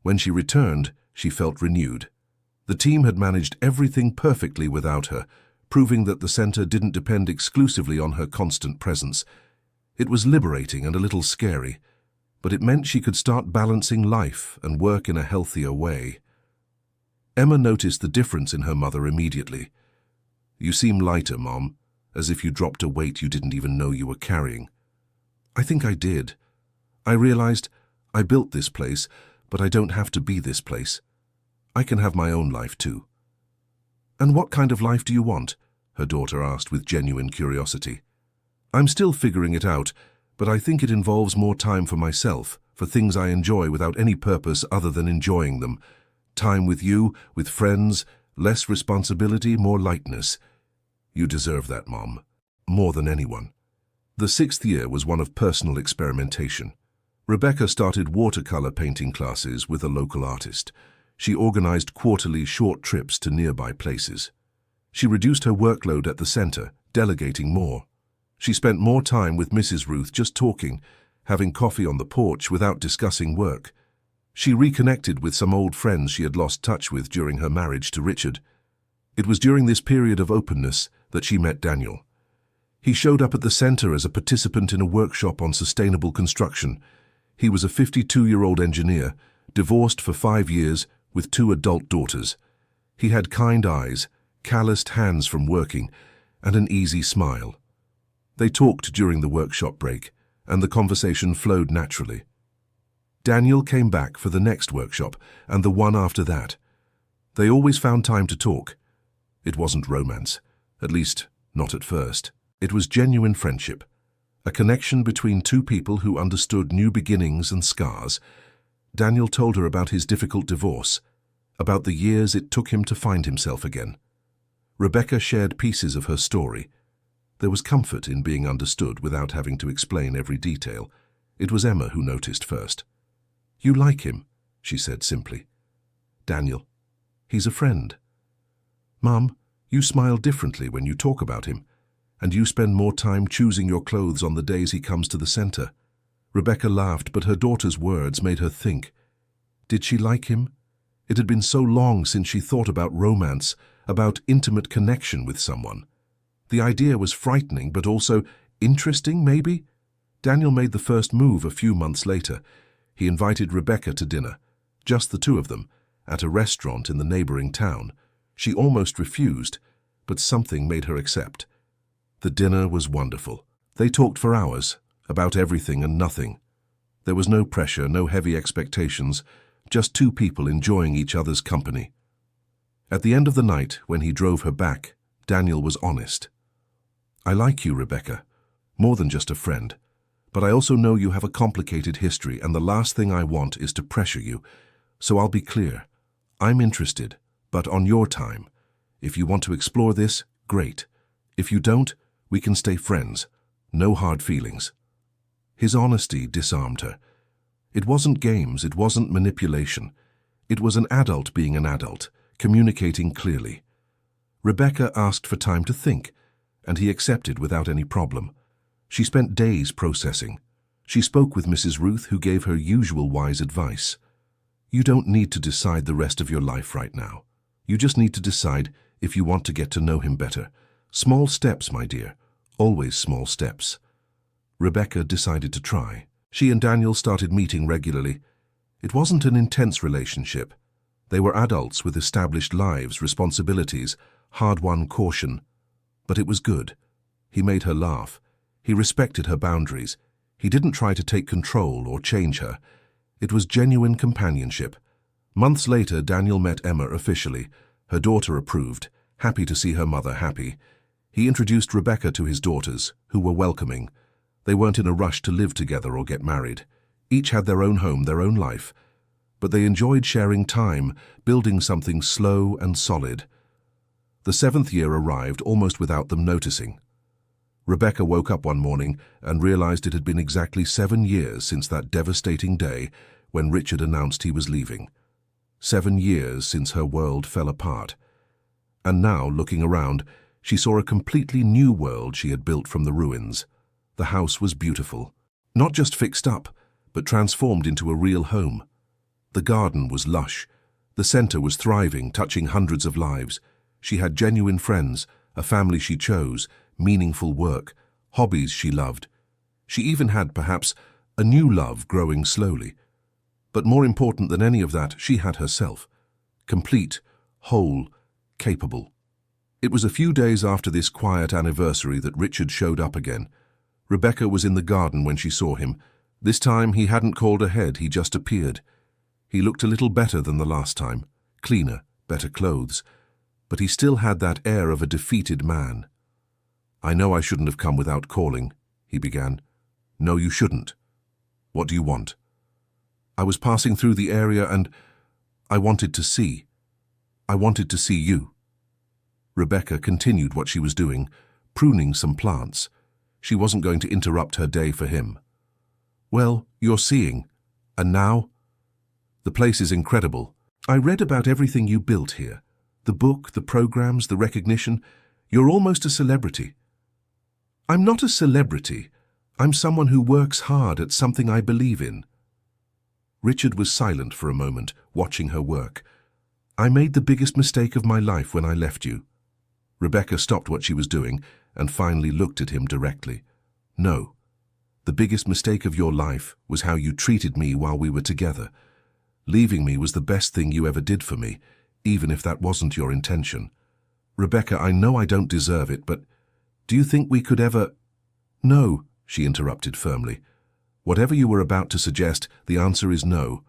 When she returned, she felt renewed. The team had managed everything perfectly without her, proving that the center didn't depend exclusively on her constant presence. It was liberating and a little scary, but it meant she could start balancing life and work in a healthier way. Emma noticed the difference in her mother immediately. "You seem lighter, Mom, as if you dropped a weight you didn't even know you were carrying." "I think I did. I realized I built this place, but I don't have to be this place. I can have my own life too." "And what kind of life do you want?" her daughter asked with genuine curiosity. "I'm still figuring it out, but I think it involves more time for myself, for things I enjoy without any purpose other than enjoying them. Time with you, with friends, less responsibility, more lightness." "You deserve that, Mom, more than anyone." The 6th year was one of personal experimentation. Rebecca started watercolor painting classes with a local artist. She organized quarterly short trips to nearby places. She reduced her workload at the center, delegating more. She spent more time with Mrs. Ruth just talking, having coffee on the porch without discussing work. She reconnected with some old friends she had lost touch with during her marriage to Richard. It was during this period of openness that she met Daniel. He showed up at the center as a participant in a workshop on sustainable construction. He was a 52-year-old engineer, divorced for 5 years, with 2 adult daughters. He had kind eyes, calloused hands from working, and an easy smile. They talked during the workshop break, and the conversation flowed naturally. Daniel came back for the next workshop, and the one after that. They always found time to talk. It wasn't romance, at least not at first. It was genuine friendship, a connection between 2 people who understood new beginnings and scars. Daniel told her about his difficult divorce, about the years it took him to find himself again. Rebecca shared pieces of her story. There was comfort in being understood without having to explain every detail. It was Emma who noticed first. "You like him," she said simply. "Daniel, he's a friend." "Mum, you smile differently when you talk about him, and you spend more time choosing your clothes on the days he comes to the center." Rebecca laughed, but her daughter's words made her think. Did she like him? It had been so long since she thought about romance, about intimate connection with someone. The idea was frightening, but also interesting, maybe? Daniel made the first move a few months later. He invited Rebecca to dinner, just the 2 of them, at a restaurant in the neighboring town. She almost refused, but something made her accept. The dinner was wonderful. They talked for hours, about everything and nothing. There was no pressure, no heavy expectations, just 2 people enjoying each other's company. At the end of the night, when he drove her back, Daniel was honest. "I like you, Rebecca, more than just a friend. But I also know you have a complicated history, and the last thing I want is to pressure you. So I'll be clear. I'm interested, but on your time. If you want to explore this, great. If you don't, we can stay friends. No hard feelings." His honesty disarmed her. It wasn't games, it wasn't manipulation. It was an adult being an adult, communicating clearly. Rebecca asked for time to think, and he accepted without any problem. She spent days processing. She spoke with Mrs. Ruth, who gave her usual wise advice. "You don't need to decide the rest of your life right now. You just need to decide if you want to get to know him better. Small steps, my dear, always small steps." Rebecca decided to try. She and Daniel started meeting regularly. It wasn't an intense relationship. They were adults with established lives, responsibilities, hard-won caution. But it was good. He made her laugh. He respected her boundaries. He didn't try to take control or change her. It was genuine companionship. Months later, Daniel met Emma officially. Her daughter approved, happy to see her mother happy. He introduced Rebecca to his daughters, who were welcoming. They weren't in a rush to live together or get married. Each had their own home, their own life. But they enjoyed sharing time, building something slow and solid. The 7th year arrived almost without them noticing. Rebecca woke up one morning and realized it had been exactly 7 years since that devastating day when Richard announced he was leaving. 7 years since her world fell apart. And now, looking around, she saw a completely new world she had built from the ruins. The house was beautiful. Not just fixed up, but transformed into a real home. The garden was lush. The center was thriving, touching hundreds of lives. She had genuine friends, a family she chose, meaningful work, hobbies she loved. She even had, perhaps, a new love growing slowly. But more important than any of that, she had herself. Complete, whole, capable. It was a few days after this quiet anniversary that Richard showed up again. Rebecca was in the garden when she saw him. This time he hadn't called ahead, he just appeared. He looked a little better than the last time, cleaner, better clothes, but he still had that air of a defeated man. "I know I shouldn't have come without calling," he began. "No, you shouldn't. What do you want?" "I was passing through the area and I wanted to see. I wanted to see you." Rebecca continued what she was doing, pruning some plants. She wasn't going to interrupt her day for him. Well, you're seeing. And now? The place is incredible. I read about everything you built here. The book, the programs, the recognition. You're almost a celebrity. I'm not a celebrity. I'm someone who works hard at something I believe in. Richard was silent for a moment, watching her work. I made the biggest mistake of my life when I left you. Rebecca stopped what she was doing and finally looked at him directly. No. The biggest mistake of your life was how you treated me while we were together. Leaving me was the best thing you ever did for me, even if that wasn't your intention. Rebecca, I know I don't deserve it, but do you think we could ever— No, she interrupted firmly. Whatever you were about to suggest, the answer is no.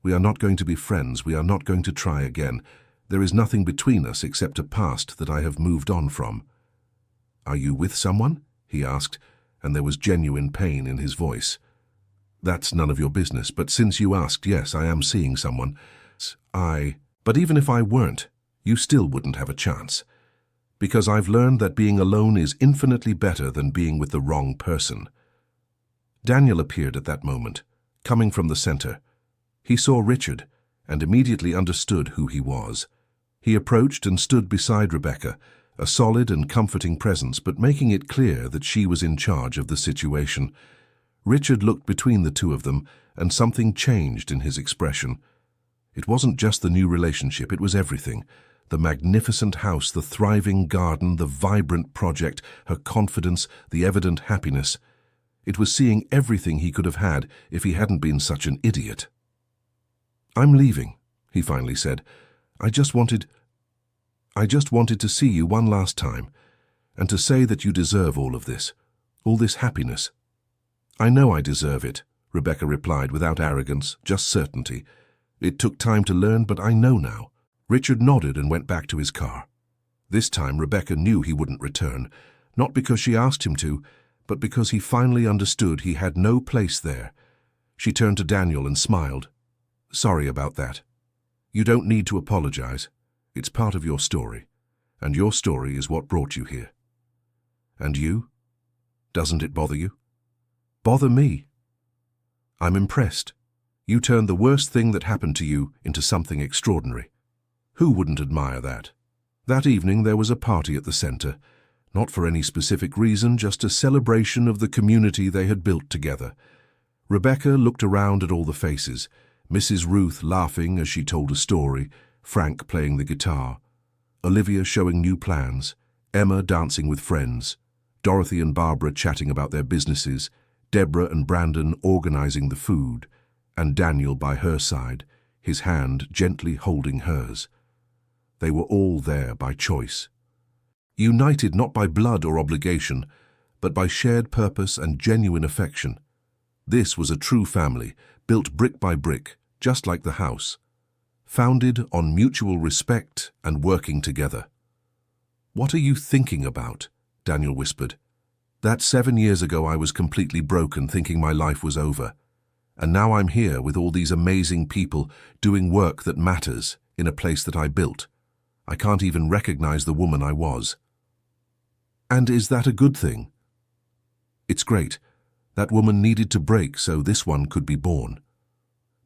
We are not going to be friends. We are not going to try again. There is nothing between us except a past that I have moved on from. Are you with someone? He asked, and there was genuine pain in his voice. That's none of your business, but since you asked, yes, I am seeing someone. But even if I weren't, you still wouldn't have a chance. Because I've learned that being alone is infinitely better than being with the wrong person. Daniel appeared at that moment, coming from the center. He saw Richard and immediately understood who he was. He approached and stood beside Rebecca, a solid and comforting presence, but making it clear that she was in charge of the situation. Richard looked between the two of them, and something changed in his expression. It wasn't just the new relationship, it was everything. The magnificent house, the thriving garden, the vibrant project, her confidence, the evident happiness. It was seeing everything he could have had if he hadn't been such an idiot. I'm leaving, he finally said. I just wanted to see you one last time, and to say that you deserve all this happiness. I know I deserve it, Rebecca replied without arrogance, just certainty. It took time to learn, but I know now. Richard nodded and went back to his car. This time Rebecca knew he wouldn't return, not because she asked him to, but because he finally understood he had no place there. She turned to Daniel and smiled. Sorry about that. You don't need to apologize. It's part of your story, and your story is what brought you here. And you? Doesn't it bother you? Bother me? I'm impressed. You turned the worst thing that happened to you into something extraordinary. Who wouldn't admire that? That evening there was a party at the center, not for any specific reason, just a celebration of the community they had built together. Rebecca looked around at all the faces, Mrs. Ruth laughing as she told a story, Frank playing the guitar, Olivia showing new plans, Emma dancing with friends, Dorothy and Barbara chatting about their businesses, Deborah and Brandon organizing the food, and Daniel by her side, his hand gently holding hers. They were all there by choice. United not by blood or obligation, but by shared purpose and genuine affection. This was a true family, built brick by brick, just like the house, founded on mutual respect and working together. What are you thinking about? Daniel whispered. That 7 years ago I was completely broken, thinking my life was over. And now I'm here with all these amazing people doing work that matters in a place that I built. I can't even recognize the woman I was. And is that a good thing? It's great. That woman needed to break so this one could be born.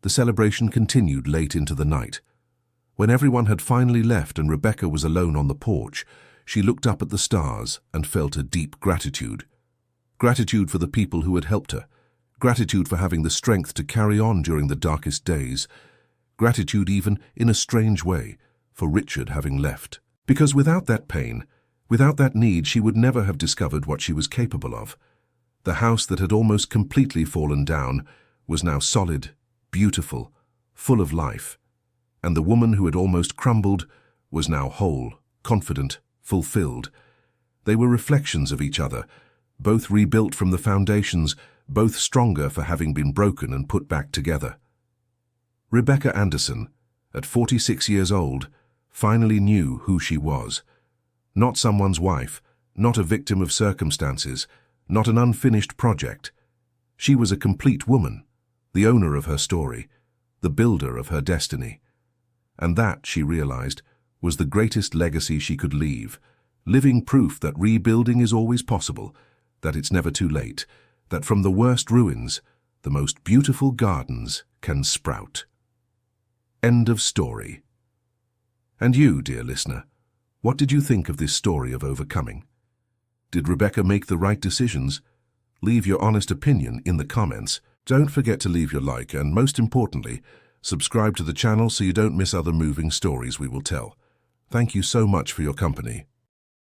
The celebration continued late into the night. When everyone had finally left and Rebecca was alone on the porch, she looked up at the stars and felt a deep gratitude. Gratitude for the people who had helped her. Gratitude for having the strength to carry on during the darkest days. Gratitude even, in a strange way, for Richard having left. Because without that pain, without that need, she would never have discovered what she was capable of. The house that had almost completely fallen down was now solid, beautiful, full of life. And the woman who had almost crumbled was now whole, confident, fulfilled. They were reflections of each other, both rebuilt from the foundations, both stronger for having been broken and put back together. Rebecca Anderson, at 46 years old, finally knew who she was. Not someone's wife, not a victim of circumstances, not an unfinished project. She was a complete woman, the owner of her story, the builder of her destiny. And that, she realized, was the greatest legacy she could leave, living proof that rebuilding is always possible, that it's never too late, that from the worst ruins, the most beautiful gardens can sprout. End of story. And you, dear listener, what did you think of this story of overcoming? Did Rebecca make the right decisions? Leave your honest opinion in the comments. Don't forget to leave your like and, most importantly, subscribe to the channel so you don't miss other moving stories we will tell. Thank you so much for your company.